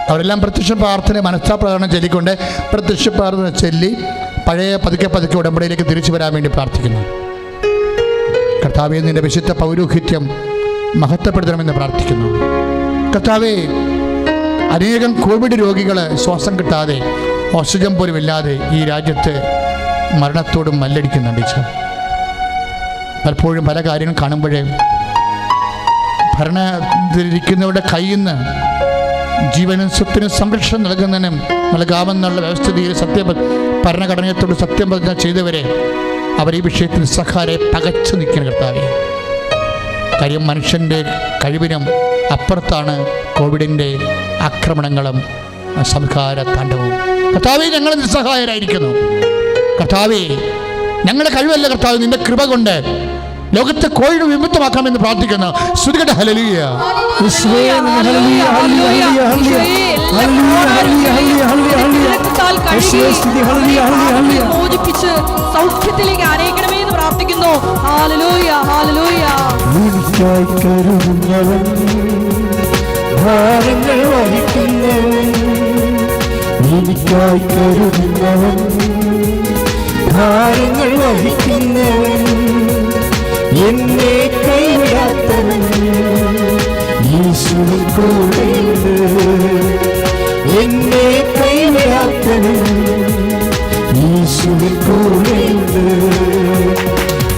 അവരെല്ലാം പ്രത്യക്ഷ പ്രാർത്ഥന മനഃപ്രകടനം ചൊല്ലിക്കൊണ്ട് പ്രത്യക്ഷ പ്രാർത്ഥന ചൊല്ലി പതുക്കെ ഉടമ്പടിയിലേക്ക് തിരിച്ചു വരാൻ വേണ്ടി പ്രാർത്ഥിക്കുന്നു. കർത്താവേ, നിൻ്റെ വിശുദ്ധ പൗരോഹിത്യം മഹത്വപ്പെടുത്തണമെന്ന് പ്രാർത്ഥിക്കുന്നു. കർത്താവേ, അനേകം കോവിഡ് രോഗികൾ ശ്വാസം കിട്ടാതെ ഓക്സിജൻ പോലും ഇല്ലാതെ ഈ രാജ്യത്ത് മരണത്തോടും മല്ലടിക്കുന്നുണ്ട്. പലപ്പോഴും പല കാര്യങ്ങൾ കാണുമ്പോഴേ ഭരണത്തിലിരിക്കുന്നവരുടെ കയ്യിൽ നിന്ന് ജീവനും സ്വത്തിനും സംരക്ഷണം നൽകാമെന്നുള്ള വ്യവസ്ഥിതിയിൽ ഭരണഘടനയോട് സത്യം പ്രതിജ്ഞ ചെയ്തവരെ അവർ ഈ വിഷയത്തിൽ സഹാരെ പകച്ചു നിൽക്കണം. കർത്താവേ, കാര്യം മനുഷ്യൻ്റെ കഴിവിനും അപ്പുറത്താണ് കോവിഡിൻ്റെ ആക്രമണങ്ങളും സംഹാര താണ്ഡവും. കർത്താവേ, ഞങ്ങൾ നിസ്സഹായരായിരിക്കുന്നു. കർത്താവേ, ഞങ്ങളുടെ കഴിവല്ല കർത്താവ്, നിന്റെ കൃപ കൊണ്ട് ലോകത്തെ കോവിഡ് വിമുക്തമാക്കാമെന്ന് പ്രാർത്ഥിക്കുന്നു. സ്തുതിക്കട്ടെ. ഹല്ലേലൂയ. മോചിപ്പിച്ച് സൗഖ്യത്തിലേക്ക് അനേകണമേ എന്ന് പ്രാർത്ഥിക്കുന്നു. Hallelujah, hallelujah. എനിക്കായി കരുതുന്നവൻ, ഭാരങ്ങൾ വഹിക്കുന്നവൻ, എനിക്കായി കരുതുന്നവൻ, ഭാരങ്ങൾ വഹിക്കുന്നവൻ, എന്നെ കൈവിടാത്തവൻ യേശുവിൻ കൂടെയുണ്ട്. എന്നെ കൈവിടാത്തവൻ യേശുവിൻ കൂടെയുണ്ട്.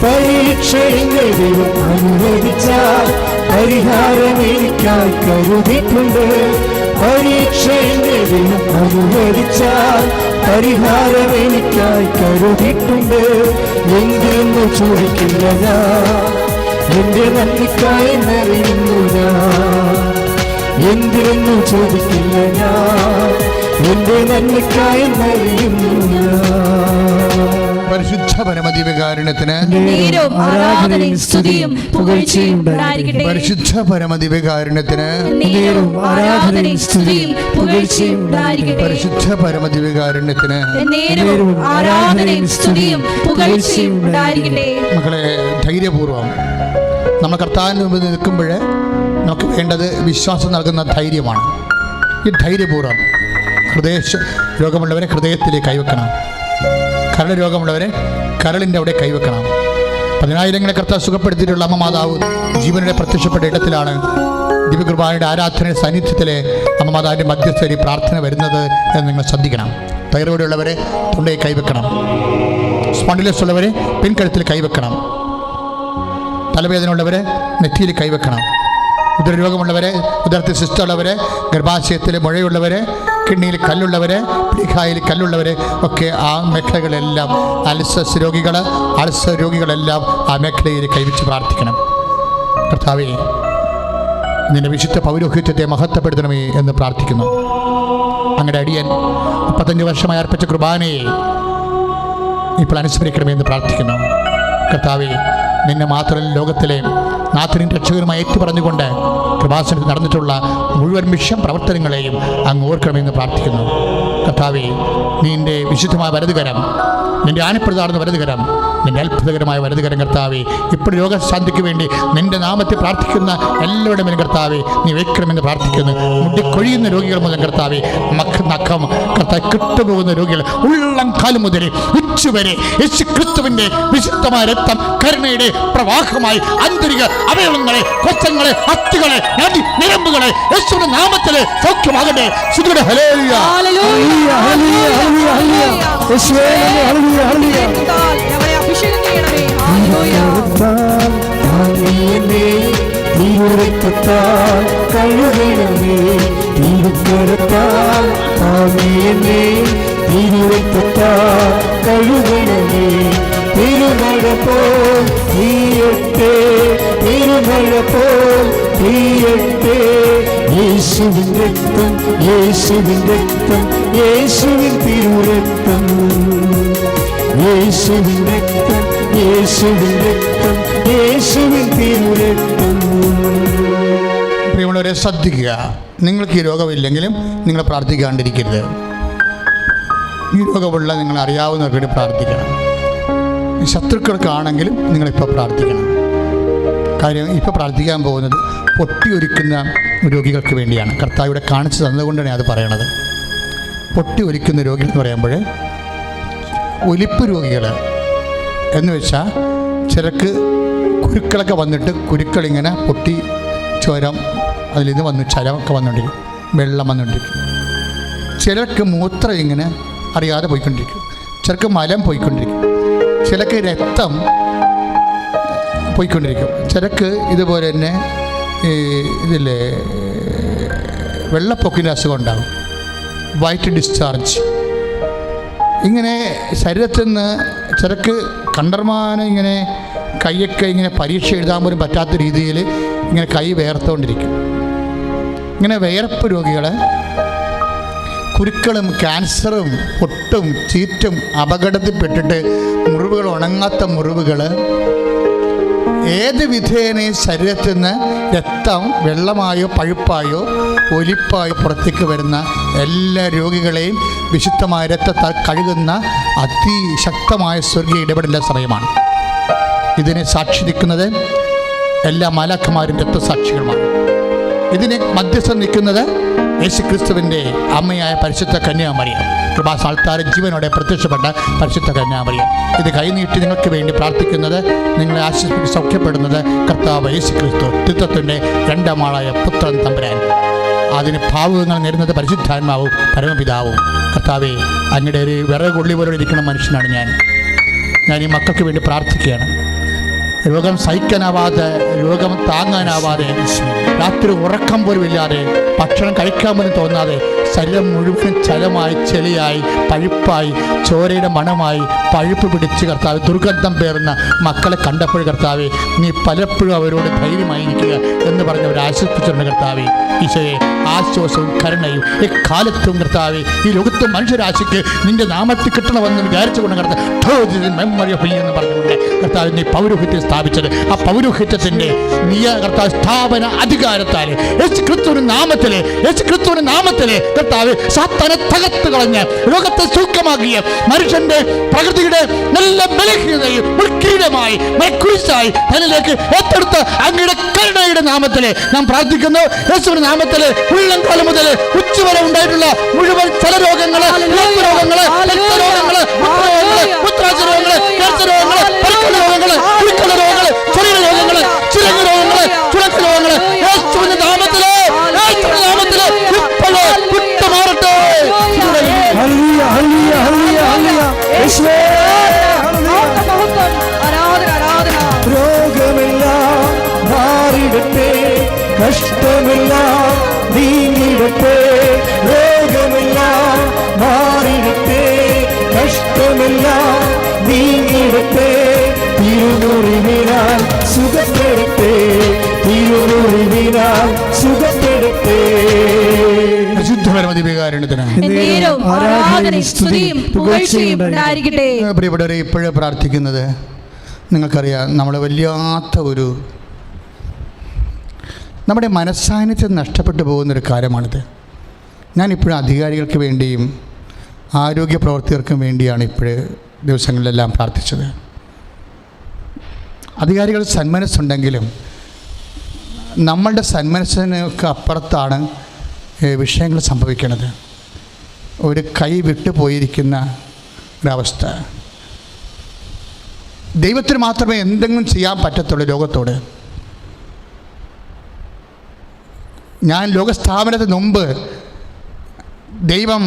പരീക്ഷകൾ ദൈവം അനുവദിച്ചാൽ പരിഹാരം എനിക്കായി കരുതിയിട്ടുണ്ട്. പരീക്ഷകൾ ദൈവം അനുവദിച്ചാൽ പരിഹാരം എനിക്കായി കരുതിയിട്ടുണ്ട്. എന്തിനൊന്നു ചോദിക്കില്ല ഞാൻ, എന്റെ നന്ദിക്കായി നിറയുന്നു ഞാൻ. എന്തിനൊന്നു ചോദിക്കില്ല ഞാൻ, എന്റെ നന്ദിക്കായി നിറയുന്നു ഞാൻ. പരിശുദ്ധ പരമദിവ്യകാരുണ്യത്തിന് നേരവും ആരാധനയും സ്തുതിയും പുകഴ്ചയും ഉണ്ടായിരിക്കട്ടെ. പരിശുദ്ധ പരമദിവ്യകാരുണ്യത്തിന് നേരവും ആരാധനയും സ്തുതിയും പുകഴ്ചയും ഉണ്ടായിരിക്കട്ടെ. പരിശുദ്ധ പരമദിവ്യകാരുണ്യത്തിന് നേരവും ആരാധനയും സ്തുതിയും പുകഴ്ചയും ഉണ്ടായിരിക്കട്ടെ. മക്കളെ, ധൈര്യപൂർവം നമ്മൾ കർത്താവിന് മുമ്പിൽ നിൽക്കുമ്പോൾ നമുക്ക് വേണ്ടത് വിശ്വാസം നൽകുന്ന ധൈര്യമാണ്. ഈ ധൈര്യപൂർവം ഹൃദയ രോഗമുള്ളവരെ ഹൃദയത്തിലേക്ക് കൈവെക്കണം. കരൾ രോഗമുള്ളവരെ കരളിൻ്റെ അവിടെ കൈവെക്കണം. 10,000 കർത്താവ് സുഖപ്പെടുത്തിയിട്ടുള്ള അമ്മ മാതാവ് ജീവനുടെ പ്രത്യക്ഷപ്പെട്ട ഇടത്തിലാണ് ദിവ്യകൃപായുടെ ആരാധന സാന്നിധ്യത്തിലെ അമ്മ മാതാവിൻ്റെ മധ്യസ്ഥരി പ്രാർത്ഥന വരുന്നത് എന്ന് നിങ്ങൾ ശ്രദ്ധിക്കണം. തൈറോയ്ഡ് ഉള്ളവരെ തൊണ്ടയിൽ കൈവെക്കണം. സ്പോണ്ടിലോസിസ് ഉള്ളവരെ പിൻകഴുത്തിൽ കൈവെക്കണം. തലവേദന ഉള്ളവരെ നെറ്റിയിൽ കൈവെക്കണം. ഉദരരോഗമുള്ളവരെ, ഉദരത്തിൽ സിസ്റ്റം ഉള്ളവരെ, ഗർഭാശയത്തിൽ മുഴയുള്ളവരെ, കിഡ്നിയിൽ കല്ലുള്ളവരെ, പിടിക്കായിൽ കല്ലുള്ളവരെ ഒക്കെ ആ മേഖലകളെല്ലാം, അൾസർ രോഗികളെല്ലാം ആ മേഖലയിൽ കൈവച്ച് പ്രാർത്ഥിക്കണം. കർത്താവേ, നിന്റെ വിശുദ്ധ പൗരോഹിത്യത്തെ മഹത്വപ്പെടുത്തണമേ എന്ന് പ്രാർത്ഥിക്കുന്നു. അങ്ങയുടെ അടിയൻ 35 വർഷമായി അർപ്പിച്ച കുർബാനയെ ഇപ്പോൾ അനുസ്മരിക്കണമേ എന്ന് പ്രാർത്ഥിക്കുന്നു. കർത്താവേ, നിന്നെ മാത്രം ലോകത്തിലെ നാഥനും രക്ഷകരുമായി ഏറ്റുപറഞ്ഞുകൊണ്ട് കൃപാസനത്തിൽ നടന്നിട്ടുള്ള മുഴുവൻ മിഷൻ പ്രവർത്തനങ്ങളെയും അങ്ങ് ഓർക്കണമെന്ന് പ്രാർത്ഥിക്കുന്നു. കർത്താവേ, നിന്റെ വിശുദ്ധമായ വലതുകരം, നിന്റെ ആനപ്രതാർന്ന വലതുകരം, നിന്റെ അത്ഭുതകരമായ വലതുകരം കർത്താവേ, ഇപ്പോൾ രോഗശാന്തിക്ക് വേണ്ടി നിന്റെ നാമത്തിൽ പ്രാർത്ഥിക്കുന്ന എല്ലാവരുടെ മേലും കർത്താവേ നീ വെക്കണമെന്ന് പ്രാർത്ഥിക്കുന്നു. മുടിക്കൊഴിയുന്ന രോഗികൾ മുതൽ കർത്താവേ, നഖം കർത്താവ് കിട്ടുപോകുന്ന രോഗികൾ ഉള്ളം കാലം മുതൽ ഉച്ചവരെ യേശു ക്രിസ്തുവിന്റെ വിശുദ്ധമായ രക്തം കരുണയുടെ പ്രവാഹമായി ആന്തരിക അവയവങ്ങളെ, കൊച്ചങ്ങളെ, അസ്ഥികളെ, നിരമ്പുകളെ യേശുവിന്റെ നാമത്തിൽ സൗഖ്യമാകട്ടെ. ഹല്ലേലൂയ, ഹല്ലേലൂയ, ഹല്ലേലൂയ, ഹല്ലേലൂയ. ഞങ്ങളെ അഭിഷേകം ചെയ്യണമേ. ഹല്ലേലൂയ. തിരുരക്തത്താൽ കഴുകണമേ, തിരുക്കരത്താൽ ആമേനെ. തിരുരക്തത്താൽ കഴുകണമേ, തിരുമഴ പോൽ തീയട്ടെ, തിരുമഴ പോൽ തീയട്ടെ. യേശുവിൻ രക്തം, യേശുവിൻ രക്തം, യേശുവിൻ തിരുരക്തം, യേശുവിൻ രക്തം, യേശുവിൻ രക്തം, യേശുവിൻ തിരുരക്തം. പ്രിയമുള്ളവരെ, ശ്രദ്ധിക്കുക. നിങ്ങൾക്ക് ഈ രോഗമില്ലെങ്കിലും നിങ്ങൾ പ്രാർത്ഥിക്കാണ്ടിരിക്കരുത്. ഈ രോഗമുള്ള നിങ്ങൾ അറിയാവുന്നവർക്ക് വേണ്ടി പ്രാർത്ഥിക്കണം. ശത്രുക്കൾക്കാണെങ്കിലും നിങ്ങളിപ്പോൾ പ്രാർത്ഥിക്കണം. കാര്യം ഇപ്പോൾ പ്രാർത്ഥിക്കാൻ പോകുന്നത് പൊട്ടിയൊരുക്കുന്ന രോഗികൾക്ക് വേണ്ടിയാണ്. കർത്താവ് ഇവിടെ കാണിച്ചു തന്നതുകൊണ്ടാണ് അത് പറയണത്. പൊട്ടിയൊരുക്കുന്ന രോഗികൾ എന്ന് പറയുമ്പോൾ ഒലിപ്പ് രോഗികൾ എന്ന് വെച്ചാൽ ചിലർക്ക് കുരുക്കളൊക്കെ വന്നിട്ട് കുരുക്കളിങ്ങനെ പൊട്ടി ചോരം അതിലിത് വന്നു, ചലമൊക്കെ വന്നുകൊണ്ടിരിക്കും, വെള്ളം വന്നുകൊണ്ടിരിക്കും. ചിലർക്ക് മൂത്രം ഇങ്ങനെ അറിയാതെ പോയിക്കൊണ്ടിരിക്കും, ചിലർക്ക് മലം പോയിക്കൊണ്ടിരിക്കും, ചിലർക്ക് രക്തം പോയിക്കൊണ്ടിരിക്കും, ചിലർക്ക് ഇതുപോലെ തന്നെ ഇതില്ലേ വെള്ളപ്പൊക്കിൻ്റെ അസുഖം ഉണ്ടാകും, വൈറ്റ് ഡിസ്ചാർജ്. ഇങ്ങനെ ശരീരത്തിൽ നിന്ന് ചിലർക്ക് കണ്ടർമാനം ഇങ്ങനെ കൈയൊക്കെ ഇങ്ങനെ പരീക്ഷ എഴുതാൻ പോലും പറ്റാത്ത രീതിയിൽ ഇങ്ങനെ കൈ വേർത്തുകൊണ്ടിരിക്കും. ഇങ്ങനെ വിയർപ്പ് രോഗികൾ, കുരുക്കളും ക്യാൻസറും പൊട്ടും ചീറ്റും അപകടത്തിൽപ്പെട്ടിട്ട് മുറിവുകൾ, ഉണങ്ങാത്ത മുറിവുകൾ, ഏത് വിധേനയും ശരീരത്തിൽ നിന്ന് രക്തം വെള്ളമായോ പഴുപ്പായോ ഒലിപ്പായോ പുറത്തേക്ക് വരുന്ന എല്ലാ രോഗികളെയും വിശുദ്ധമായ രക്തത്താൽ കഴുകുന്ന അതിശക്തമായ സ്വർഗീയ ഇടപെടലിൻ്റെ സമയമാണ്. ഇതിനെ സാക്ഷി നിൽക്കുന്നത് എല്ലാ മാലാഖമാരും രക്തസാക്ഷികളുമാണ്. ഇതിന് മധ്യസ്ഥം നിൽക്കുന്നത് യേശുക്രിസ്തുവിൻ്റെ അമ്മയായ പരിശുദ്ധ കന്യാമറിയം, കൃപാസാൽത്താര ജീവനോടെ പ്രത്യക്ഷപ്പെട്ട പരിശുദ്ധ കന്യാമറിയം. ഇത് കൈനീട്ടി നിങ്ങൾക്ക് വേണ്ടി പ്രാർത്ഥിക്കുന്നത്, നിങ്ങളെ ആശ്വസിപ്പിച്ച് സൗഖ്യപ്പെടുന്നത് കർത്താവ് യേശുക്രിസ്തു, ത്രിത്വത്തിൻ്റെ രണ്ടാം ആളായ പുത്രൻ തമ്പുരാൻ. അതിന് ഭാവുകങ്ങൾ നേരുന്നത് പരിശുദ്ധാത്മാവും പരമപിതാവും. കർത്താവെ, അങ്ങയുടെ ഒരു വിറകൊള്ളി പോലെ ഇരിക്കുന്ന മനുഷ്യനാണ് ഞാൻ ഈ മക്കൾക്ക് വേണ്ടി പ്രാർത്ഥിക്കുകയാണ്. രോഗം സഹിക്കാനാവാതെ, രോഗം താങ്ങാനാവാതെ, രാത്രി ഉറക്കം പോലും ഇല്ലാതെ, ഭക്ഷണം കഴിക്കാൻ പോലും തോന്നാതെ, ശരീരം മുഴുവൻ ചലമായി, ചെളിയായി, പഴുപ്പായി, ചോരയുടെ മണമായി പഴുപ്പ് പിടിച്ച് കർത്താവ് ദുർഗന്ധം പേറുന്ന മക്കളെ കണ്ടപ്പോൾ കർത്താവെ, നീ പലപ്പോഴും അവരോട് ധൈര്യമായിരിക്കുക എന്ന് പറഞ്ഞ് അവർ ആശ്വസിപ്പിച്ചിട്ടുണ്ട്. കർത്താവെ, ഈശോയെ, ആശ്വാസവും കരുണയും എക്കാലത്തും കർത്താവെ ഈ ലോകത്ത് മനുഷ്യരാശിക്ക് നിന്റെ നാമത്തിൽ കിട്ടണമെന്ന് വിചാരിച്ചുകൊണ്ട് കർത്താവ് മെമ്മറി ഓഫ് എന്ന് പറഞ്ഞുകൊണ്ട് കർത്താവ് നീ പൗരോഹിത്യം സ്ഥാപിച്ചത്, ആ പൗരോഹിത്യത്തിൻ്റെ കർത്താവ് സ്ഥാപന അധികാരത്താൽ യേശുക്രിസ്തുവിന്റെ നാമത്തിലെ കർത്താവ് സാത്താനെ തകർത്ത് കളഞ്ഞ് ലോകത്തെ സൂക്ഷ്മമാക്കിയ മനുഷ്യന്റെ പ്രകൃതിയുടെ നല്ല ബലഹീനതയും ഉൾക്കീടമായി കുരിശായി തന്നിലേക്ക് ഏറ്റെടുത്ത അങ്ങയുടെ കരുണയുടെ നാമത്തിലെ നാം പ്രാർത്ഥിക്കുന്നു. യേശുവിന്റെ നാമത്തിലെ ഉള്ളംകാലം മുതൽ ഉച്ചവരെ ഉണ്ടായിട്ടുള്ള മുഴുവൻ ചലരോഗങ്ങള്, രോഗങ്ങള്, രക്തരോഗങ്ങള്, മൂത്രാശയ രോഗങ്ങള്, ക്യാൻസർ രോഗങ്ങള്, പരുക്കൽ രോഗങ്ങള്, കുരുക്കള രോഗങ്ങള്, ചെറിയ രോഗങ്ങള്, ചിലങ്ങ് രോഗങ്ങള്, ചുഴക്ക രോഗങ്ങള് യേശുവിന്റെ നാമത്തിലെ ഇപ്പോഴേ വിട്ടുമാറട്ടെ. രോഗമെല്ലാം മാറിടട്ടെ, കഷ്ടമെല്ലാം നീങ്ങിടട്ടെ. രോഗമെല്ലാം മാറിടട്ടെ, കഷ്ടമെല്ലാം നീങ്ങിടട്ടെ. തിരുമുറിവിനാൽ സുഖപ്പെടട്ടെ, തിരുമുറിവിനാൽ സുഖപ്പെടട്ടെ. പ്രിയപ്പെട്ടവരെ, ഇപ്പോഴേ പ്രാർത്ഥിക്കുന്നത് നിങ്ങൾക്കറിയാം, നമ്മൾ വല്ലാത്ത നമ്മുടെ മനസ്സാന്നിധ്യം നഷ്ടപ്പെട്ടു പോകുന്നൊരു കാര്യമാണിത്. ഞാനിപ്പോഴും അധികാരികൾക്ക് വേണ്ടിയും ആരോഗ്യ പ്രവർത്തകർക്കും വേണ്ടിയാണ് ഇപ്പോഴേ ദിവസങ്ങളിലെല്ലാം പ്രാർത്ഥിച്ചത്. അധികാരികൾ സന്മനസ്സുണ്ടെങ്കിലും നമ്മളുടെ സന്മനസ്സിനൊക്കെ അപ്പുറത്താണ് വിഷയങ്ങൾ സംഭവിക്കുന്നത്. ഒരു കൈ വിട്ടു പോയിരിക്കുന്ന ഒരവസ്ഥ. ദൈവത്തിന് മാത്രമേ എന്തെങ്കിലും ചെയ്യാൻ പറ്റത്തുള്ളൂ ലോകത്തോട്. ഞാൻ ലോകസ്ഥാപനത്തിന് മുമ്പ് ദൈവം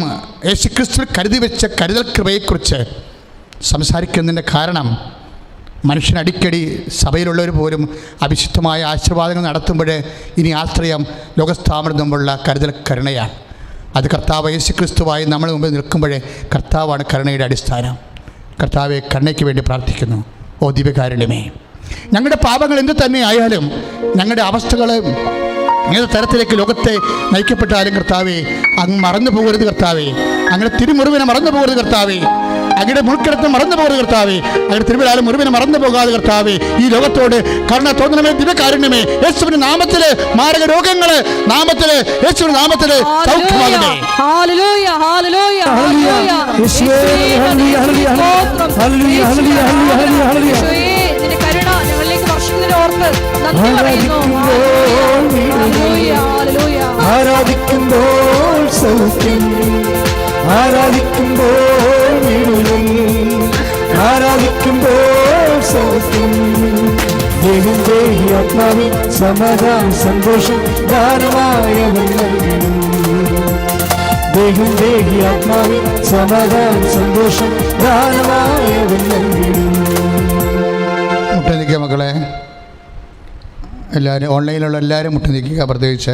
യേശുക്രിസ്തു കരുതി വെച്ച കരുതൽ കൃപയെക്കുറിച്ച് സംസാരിക്കുന്നതിൻ്റെ കാരണം, മനുഷ്യൻ അടിക്കടി സഭയിലുള്ളവർ പോലും അവിശുദ്ധമായ ആശീർവാദങ്ങൾ നടത്തുമ്പോൾ ഇനി ആശ്രയം ലോകസ്ഥാപനത്തിന് മുമ്പുള്ള കരുതൽ കരുണയാണ്. അത് കർത്താവ് യേശുക്രിസ്തുവായി നമ്മൾ മുമ്പിൽ നിൽക്കുമ്പോഴേ കർത്താവാണ് കരുണയുടെ അടിസ്ഥാനം. കർത്താവെ, കരുണയ്ക്ക് വേണ്ടി പ്രാർത്ഥിക്കുന്നു. ഓ ദിവ്യകാരുണ്യമേ, ഞങ്ങളുടെ പാപങ്ങൾ എന്ത് തന്നെ ആയാലും, ഞങ്ങളുടെ അവസ്ഥകൾ ഏത് തരത്തിലേക്ക് ലോകത്തെ നയിക്കപ്പെട്ടാലും കർത്താവെ, അങ്ങ് മറന്നു പോകരുത് കർത്താവെ. അങ്ങയുടെ തിരുമുറിവിനെ മറന്നു പോകരുത് കർത്താവെ. അങ്ങയുടെ മുൾക്കിടത്ത് മറന്നു പോകരുത് കർത്താവെ. അങ്ങയുടെ തിരുവിലാലും മുറിവിനെ മറന്നു പോകാതെ കർത്താവെ, ഈ ലോകത്തോട് കരുണ തോന്നണമേ. ദിവ്യകാരുണ്യമേ, യേശുവിന്റെ നാമത്തില് മാരക രോഗങ്ങള് നാമത്തില്, യേശുവിന്റെ നാമത്തില് സൗഖ്യമാകണേ. ഹല്ലേലൂയ, ഹല്ലേലൂയ, ഹല്ലേലൂയ. നിന്റെ കരുണ ഞങ്ങളിലേക്ക് വർഷിക്കുന്നതിനെ ഓർത്ത് നന്ദി പറയുന്നു. ആരാധിക്കുമ്പോൾ സൗഖ്യം, ആരാധിക്കുമ്പോൾ വിടുതൽ, ആരാധിക്കുമ്പോൾ സൗഖ്യം. ദൈവന്റെ ആത്മാവിൽ സമാധാനം സന്തോഷം ദാനമായവൻ നൽകിടും. ദൈവന്റെ ആത്മാവിൽ സമാധാനം സന്തോഷം ദാനമായവൻ നൽകിടും. മുട്ടനിൽക്കുക മക്കളെ, എല്ലാവരും ഓൺലൈനിലുള്ള എല്ലാവരും മുട്ടനിൽക്കുക. പ്രത്യേകിച്ച്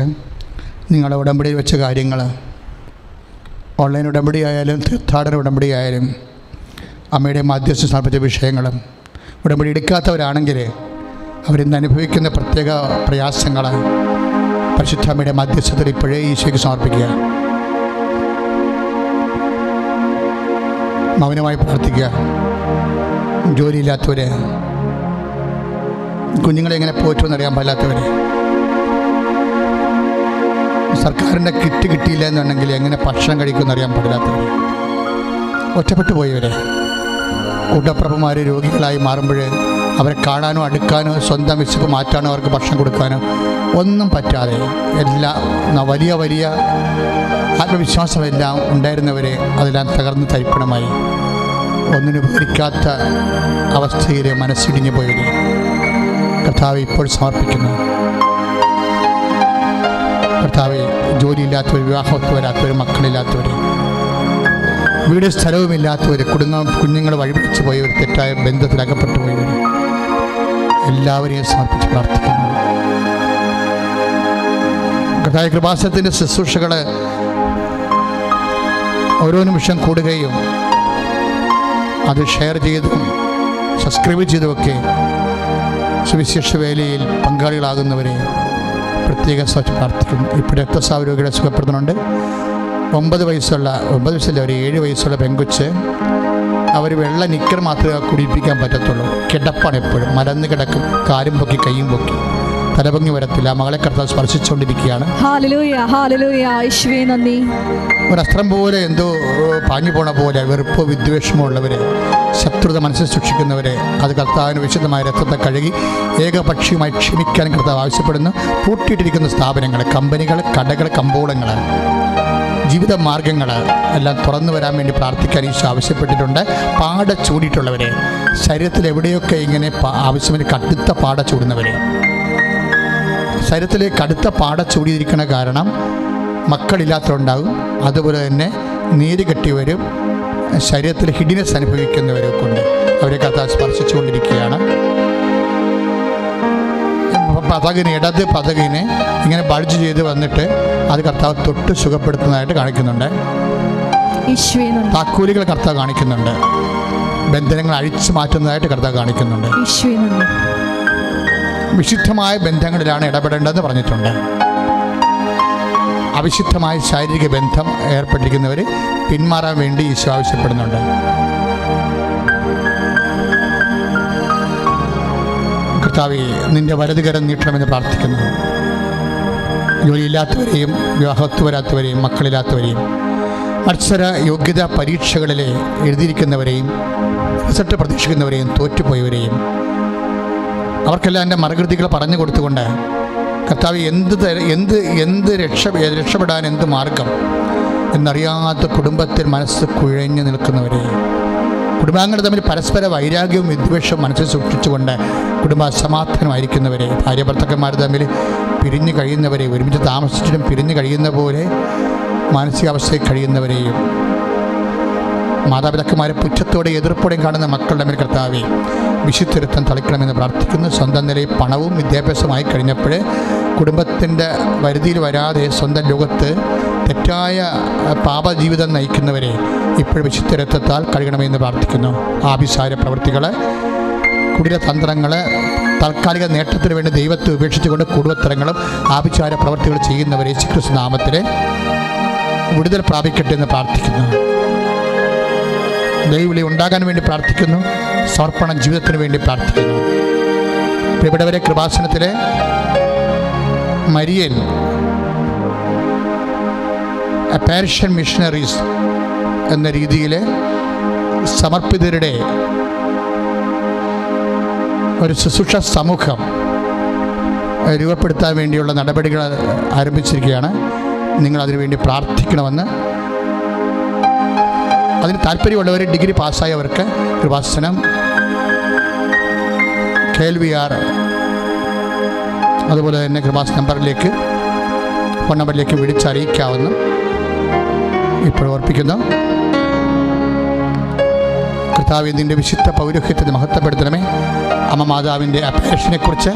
നിങ്ങളുടെ ഉടമ്പടിയിൽ വെച്ച കാര്യങ്ങൾ, ഓൺലൈൻ ഉടമ്പടി ആയാലും തീർത്ഥാടന ഉടമ്പടി ആയാലും അമ്മയുടെ മധ്യസ്ഥ സമർപ്പിച്ച വിഷയങ്ങളും ഉടമ്പടി എടുക്കാത്തവരാണെങ്കിൽ അവരിന്ന് അനുഭവിക്കുന്ന പ്രത്യേക പ്രയാസങ്ങൾ പരിശുദ്ധമ്മയുടെ മധ്യസ്ഥതയിൽ ഇപ്പോഴേ ഈശോയ്ക്ക് സമർപ്പിക്കുക. മൗനമായി പ്രാർത്ഥിക്കുക. ജോലിയില്ലാത്തവർ, കുഞ്ഞുങ്ങളെ എങ്ങനെ പോറ്റുമെന്നറിയാൻ പാടില്ലാത്തവർ, സർക്കാരിൻ്റെ കിറ്റ് കിട്ടിയില്ല എന്നുണ്ടെങ്കിൽ എങ്ങനെ ഭക്ഷണം കഴിക്കുമെന്നറിയാൻ പാടില്ലാത്തവർ, ഒറ്റപ്പെട്ടു പോയവർ, കൂട്ടപ്രഭുമാർ രോഗികളായി മാറുമ്പോൾ അവരെ കാണാനോ അടുക്കാനോ സ്വന്തം വിശപ്പ് മാറ്റാനോ അവർക്ക് ഭക്ഷണം കൊടുക്കാനോ ഒന്നും പറ്റാതെ വലിയ വലിയ ആത്മവിശ്വാസമെല്ലാം ഉണ്ടായിരുന്നവരെ അതെല്ലാം തകർന്ന് തരിപ്പണമായി ഒന്നിനും ഉപകരിക്കാത്ത അവസ്ഥയിൽ മനസ്സിടിഞ്ഞു പോയവരെ കർത്താവ് ഇപ്പോൾ സമർപ്പിക്കുന്നു. കർത്താവ് ജോലിയില്ലാത്തവർ, വിവാഹത്ത് വരാത്തവർ, മക്കളില്ലാത്തവർ, വീട് സ്ഥലവുമില്ലാത്തവർ, കുഞ്ഞുങ്ങൾ വഴിപിടിച്ചു പോയവർ, തെറ്റായ ബന്ധത്തിൽ അകപ്പെട്ടു പോയവർ എല്ലാവരെയും സമർപ്പിച്ച് പ്രാർത്ഥിക്കുന്നു. കർത്താവ് കൃപാസനത്തിൻ്റെ ശുശ്രൂഷകൾ ഓരോ നിമിഷം കൂടുകയും അത് ഷെയർ ചെയ്തും സബ്സ്ക്രൈബ് ചെയ്തുമൊക്കെ സുവിശേഷ വേലയിൽ പങ്കാളികളാകുന്നവരെ പ്രത്യേക സ്വച്ഛ പ്രാർത്ഥിക്കുന്നു. ഇപ്പോൾ രക്തസ്രാവ രോഗികളെ സുഖപ്പെടുത്തുന്നുണ്ട്. 9 വയസ്സുള്ള 9 വയസ്സില്ല, ഒരു 7 വയസ്സുള്ള പെങ്കൊച്ച്, അവർ വെള്ള നിക്കർ മാത്രമേ കുടിപ്പിക്കാൻ പറ്റത്തുള്ളൂ. കിടപ്പാണ്, എപ്പോഴും മലന്ന് കിടക്കും, കാലും പൊക്കി കൈയും പൊക്കി, തലപൊങ്ങി വരത്തില്ല. മകളെ കർത്താവ് സ്പർശിച്ചുകൊണ്ടിരിക്കുകയാണ്. ഹല്ലേലൂയ, ഹല്ലേലൂയ, യേശുവേ നന്ദി. ഒരു അസ്ത്രം പോലെ എന്തോ പാഞ്ഞു പോണ പോലെ വെറുപ്പോ വിദ്വേഷമോ ഉള്ളവരെ, ശത്രുത മനസ്സിൽ സൂക്ഷിക്കുന്നവരെ അത് കർത്താവിന് വിശുദ്ധമായ രക്തത്തെ കഴുകി ഏകപക്ഷീയമായി ക്ഷമിക്കാൻ കർത്താവ് ആവശ്യപ്പെടുന്നു. പൂട്ടിയിട്ടിരിക്കുന്ന സ്ഥാപനങ്ങൾ, കമ്പനികൾ, കടകൾ, കമ്പോളങ്ങൾ, ജീവിത മാർഗങ്ങൾ എല്ലാം തുറന്നു വരാൻ വേണ്ടി പ്രാർത്ഥിക്കാൻ ഈശോ ആവശ്യപ്പെട്ടിട്ടുണ്ട്. പാട ചൂടിയിട്ടുള്ളവരെ, ശരീരത്തിൽ എവിടെയൊക്കെ ഇങ്ങനെ ആവശ്യത്തിന് കടുത്ത പാട ചൂടുന്നവരെ, ശരീരത്തിൽ കടുത്ത പാട ചൂടിയിരിക്കുന്ന കാരണം മക്കളില്ലാത്തവരുണ്ടാകും. അതുപോലെ തന്നെ നീര് കെട്ടിയവരും ശരീരത്തിൽ ഹിഡിനെസ് അനുഭവിക്കുന്നവരൊക്കെ ഉണ്ട്. അവരെ കർത്താവ് സ്പർശിച്ചുകൊണ്ടിരിക്കുകയാണ്. പതകിന്, ഇടത് പതകിന് ഇങ്ങനെ ബൾജ് ചെയ്ത് വന്നിട്ട് അത് കർത്താവ് തൊട്ട് സുഖപ്പെടുത്തുന്നതായിട്ട് കാണിക്കുന്നുണ്ട്. താക്കോലുകൾ കർത്താവ് കാണിക്കുന്നുണ്ട്. ബന്ധനങ്ങൾ അഴിച്ചു മാറ്റുന്നതായിട്ട് കർത്താവ് കാണിക്കുന്നുണ്ട്. വിശുദ്ധമായ ബന്ധങ്ങളിലാണ് ഇടപെടേണ്ടതെന്ന് പറഞ്ഞിട്ടുണ്ട്. അവിശുദ്ധമായ ശാരീരിക ബന്ധം ഏർപ്പെട്ടിരിക്കുന്നവർ പിന്മാറാൻ വേണ്ടി ഈശോ ആവശ്യപ്പെടുന്നുണ്ട്. കർത്താവേ, നിന്റെ വലതുകരം നീട്ടണമെന്ന് പ്രാർത്ഥിക്കുന്നു. ജോലിയില്ലാത്തവരെയും വിവാഹത്ത് വരാത്തവരെയും മക്കളില്ലാത്തവരെയും മത്സര യോഗ്യതാ പരീക്ഷകളിലെ എഴുതിയിരിക്കുന്നവരെയും റിസൾട്ട് പ്രതീക്ഷിക്കുന്നവരെയും തോറ്റുപോയവരെയും അവർക്കെല്ലാം എൻ്റെ മറുകൃതികൾ പറഞ്ഞു കൊടുത്തുകൊണ്ട് കർത്താവ് എന്ത് രക്ഷപ്പെടാൻ എന്ത് മാർഗം എന്നറിയാത്ത കുടുംബത്തിൽ മനസ്സ് കുഴഞ്ഞു നിൽക്കുന്നവരെ, കുടുംബാംഗങ്ങൾ തമ്മിൽ പരസ്പര വൈരാഗ്യവും വിദ്വേഷവും മനസ്സിൽ സൂക്ഷിച്ചുകൊണ്ട് കുടുംബ അസമാധാനമായിരിക്കുന്നവരെ, ഭാര്യ ഭർത്താക്കന്മാർ തമ്മിൽ പിരിഞ്ഞു കഴിയുന്നവരെ, ഒരുമിച്ച് താമസിച്ചിട്ടും പിരിഞ്ഞു കഴിയുന്ന പോലെ മാനസികാവസ്ഥയിൽ കഴിയുന്നവരെയും, മാതാപിതാക്കന്മാരെ പുച്ഛത്തോടെ എതിർപ്പോടെയും കാണുന്ന മക്കളുടെ മേൽ കർത്താവേ വിശുദ്ധരത്വം തളിക്കണമെന്ന് പ്രാർത്ഥിക്കുന്നു. സ്വന്തം നിലയിൽ പണവും വിദ്യാഭ്യാസമായി കഴിഞ്ഞപ്പോൾ കുടുംബത്തിൻ്റെ വരുതിയിൽ വരാതെ സ്വന്തം ലോകത്ത് തെറ്റായ പാപജീവിതം നയിക്കുന്നവരെ ഇപ്പോൾ വിശുദ്ധരത്വത്താൽ കഴുകണമെന്ന് പ്രാർത്ഥിക്കുന്നു. ആഭിസാര പ്രവൃത്തികൾ, കുടിലതന്ത്രങ്ങൾ, താൽക്കാലിക നേട്ടത്തിന് വേണ്ടി ദൈവത്തെ ഉപേക്ഷിച്ചുകൊണ്ട് കുടുംബത്തരങ്ങളും ആഭിചാര പ്രവൃത്തികൾ ചെയ്യുന്നവരെ യേശുക്രിസ്തു നാമത്തിൽ വിടുതൽ പ്രാപിക്കട്ടെ എന്ന് പ്രാർത്ഥിക്കുന്നു. ദൈവവിളി ഉണ്ടാകാൻ വേണ്ടി പ്രാർത്ഥിക്കുന്നു. സമർപ്പണ ജീവിതത്തിന് വേണ്ടി പ്രാർത്ഥിക്കുന്നു. പ്രിയപ്പെട്ടവരെ, കൃപാസനത്തിലെ മരിയൻ അപ്പാരിഷൻ മിഷണറീസ് എന്ന രീതിയിൽ സമർപ്പിതരുടെ ഒരു ശുശ്രൂഷ സമൂഹം രൂപപ്പെടുത്താൻ വേണ്ടിയുള്ള നടപടികൾ ആരംഭിച്ചിരിക്കുകയാണ്. നിങ്ങളതിനു വേണ്ടി പ്രാർത്ഥിക്കണമെന്ന്, അതിന് താല്പര്യമുള്ളവർ, ഡിഗ്രി പാസ്സായവർക്ക് കൃപാസനം KLVR അതുപോലെ തന്നെ കൃപാസന നമ്പറിലേക്ക്, ഫോൺ നമ്പറിലേക്ക് വിളിച്ചറിയിക്കാമെന്ന് ഇപ്പോൾ ഓർപ്പിക്കുന്നു. കർത്താവേ, നിൻ്റെ വിശുദ്ധ പൗരോഹിത്യത്തെ മഹത്വപ്പെടുത്തണമേ. അമ്മ മാതാവിൻ്റെ അപേക്ഷനെക്കുറിച്ച്,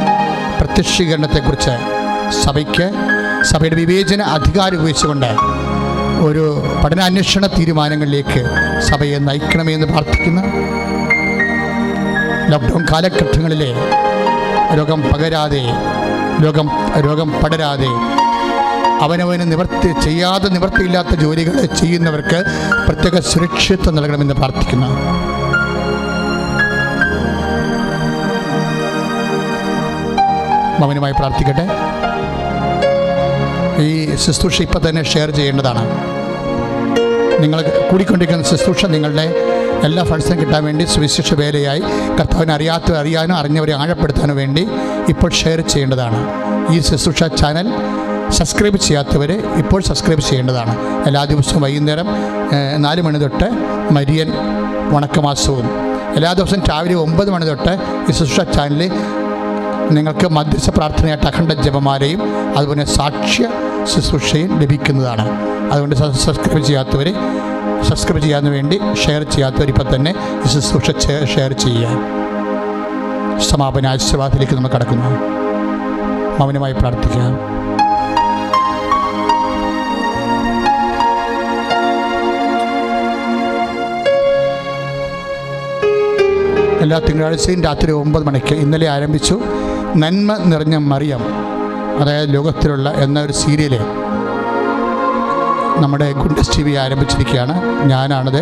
പ്രത്യക്ഷീകരണത്തെക്കുറിച്ച് സഭയുടെ വിവേചന അധികാരം ഉപയോഗിച്ചുകൊണ്ട് ഒരു പഠനാന്വേഷണ തീരുമാനങ്ങളിലേക്ക് സഭയെ നയിക്കണമെന്ന് പ്രാർത്ഥിക്കുന്നു. ലോക്ക്ഡൗൺ കാലഘട്ടങ്ങളിലെ രോഗം പകരാതെ, രോഗം പടരാതെ, അവനവന് നിവൃത്തിയില്ലാത്ത ജോലികൾ ചെയ്യുന്നവർക്ക് പ്രത്യേക സുരക്ഷിതത്വം നൽകണമെന്ന് പ്രാർത്ഥിക്കുന്നു. മൗനമായി പ്രാർത്ഥിക്കട്ടെ. ഈ ശുശ്രൂഷ ഇപ്പം തന്നെ ഷെയർ ചെയ്യേണ്ടതാണ്. നിങ്ങൾ കൂടിക്കൊണ്ടിരിക്കുന്ന ശുശ്രൂഷ നിങ്ങളുടെ എല്ലാ ഫണ്ട്സും കിട്ടാൻ വേണ്ടി സുവിശേഷ വേലയായി കർത്താവിനെ അറിയാനോ അറിഞ്ഞവരെ ആഴപ്പെടുത്താനോ വേണ്ടി ഇപ്പോൾ ഷെയർ ചെയ്യേണ്ടതാണ്. ഈ ശുശ്രൂഷ ചാനൽ സബ്സ്ക്രൈബ് ചെയ്യാത്തവർ ഇപ്പോൾ സബ്സ്ക്രൈബ് ചെയ്യേണ്ടതാണ്. എല്ലാ ദിവസവും വൈകുന്നേരം 4 മണി തൊട്ട് മരിയൻ വണക്കമാസവും, എല്ലാ ദിവസവും രാവിലെ 9 മണി തൊട്ട് ഈ ശുശ്രൂഷ ചാനലിൽ നിങ്ങൾക്ക് മധ്യസ്ഥ പ്രാർത്ഥനയായിട്ട് അഖണ്ഡ ജപമാലയും അതുപോലെ സാക്ഷ്യ ശുശ്രൂഷയും ലഭിക്കുന്നതാണ്. അതുകൊണ്ട് സബ്സ്ക്രൈബ് ചെയ്യാൻ വേണ്ടി ഷെയർ ചെയ്യാത്തവർ ഇപ്പം തന്നെ ഈ ശുശ്രൂഷ ഷെയർ ചെയ്യുക. സമാപന ആശീർവാദത്തിലേക്ക് നമ്മൾ കടക്കുന്നു. മൗനമായി പ്രാർത്ഥിക്കുക. എല്ലാ തിങ്കളാഴ്ചയും രാത്രി 9 മണിക്ക് ഇന്നലെ ആരംഭിച്ചു നന്മ നിറഞ്ഞ മറിയം, അതായത് ലോകത്തിലുള്ള എന്നൊരു സീരിയൽ നമ്മുടെ ഗുഡ്നസ് TV ആരംഭിച്ചിരിക്കുകയാണ്. ഞാനാണത്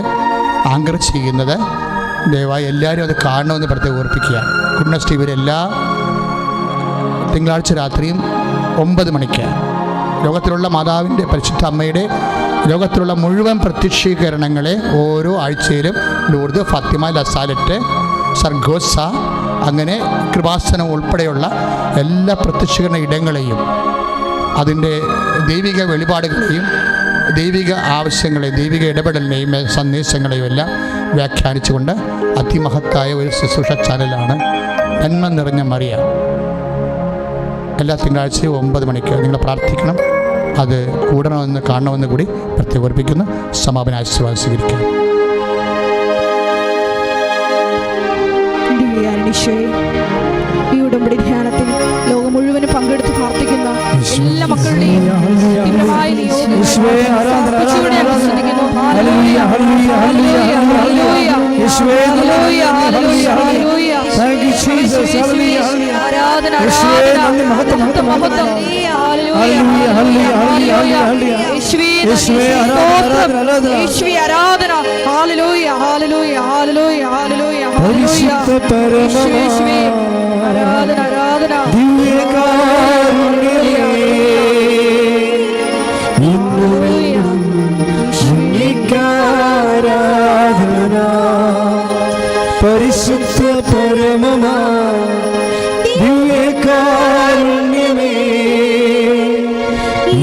ആങ്കർ ചെയ്യുന്നത്. ദയവായി എല്ലാവരും അത് കാണണമെന്ന് പ്രത്യേകം ഓർപ്പിക്കുക. ഗുഡ്നസ് TVയിൽ എല്ലാ തിങ്കളാഴ്ച രാത്രിയും 9 മണിക്ക് ലോകത്തിലുള്ള മാതാവിൻ്റെ പരിശുദ്ധ അമ്മയുടെ ലോകത്തിലുള്ള മുഴുവൻ പ്രത്യക്ഷീകരണങ്ങളെ ഓരോ ആഴ്ചയിലും ലൂർദ്, ഫാത്തിമ, ലസാലറ്റ്, സർഗോസ, അങ്ങനെ കൃപാസനം ഉൾപ്പെടെയുള്ള എല്ലാ പ്രത്യക്ഷീകരണ ഇടങ്ങളെയും അതിൻ്റെ ദൈവിക വെളിപാടുകളെയും ദൈവിക ആവശ്യങ്ങളെയും ദൈവിക ഇടപെടലിനെയും സന്ദേശങ്ങളെയും എല്ലാം വ്യാഖ്യാനിച്ചുകൊണ്ട് അതിമഹത്തായ ഒരു ശുശ്രൂഷ ചാനലാണ് നന്മ നിറഞ്ഞ മറിയ. എല്ലാ തിങ്കളാഴ്ചയും 9 മണിക്ക് നിങ്ങൾ പ്രാർത്ഥിക്കണം. അത് കൂടണമെന്ന് കാണണമെന്ന് കൂടി പ്രത്യേകം ഓർപ്പിക്കുന്നു. സമാപന ആശീർവാദം സ്വീകരിക്കാം. ഈ ഉടമ്പടി ധ്യാനത്തിൽ ലോകം മുഴുവനും പങ്കെടുത്ത് പ്രാർത്ഥിക്കുന്ന എല്ലാ മക്കളുടെയും പരിശുദ്ധ പരമമാ ദിവ്യകാരുണ്യമേ,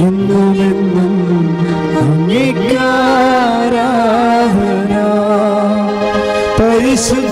ഇന്നുമെന്നും അങ്ങേക്കാരാധന. പരിശുദ്ധ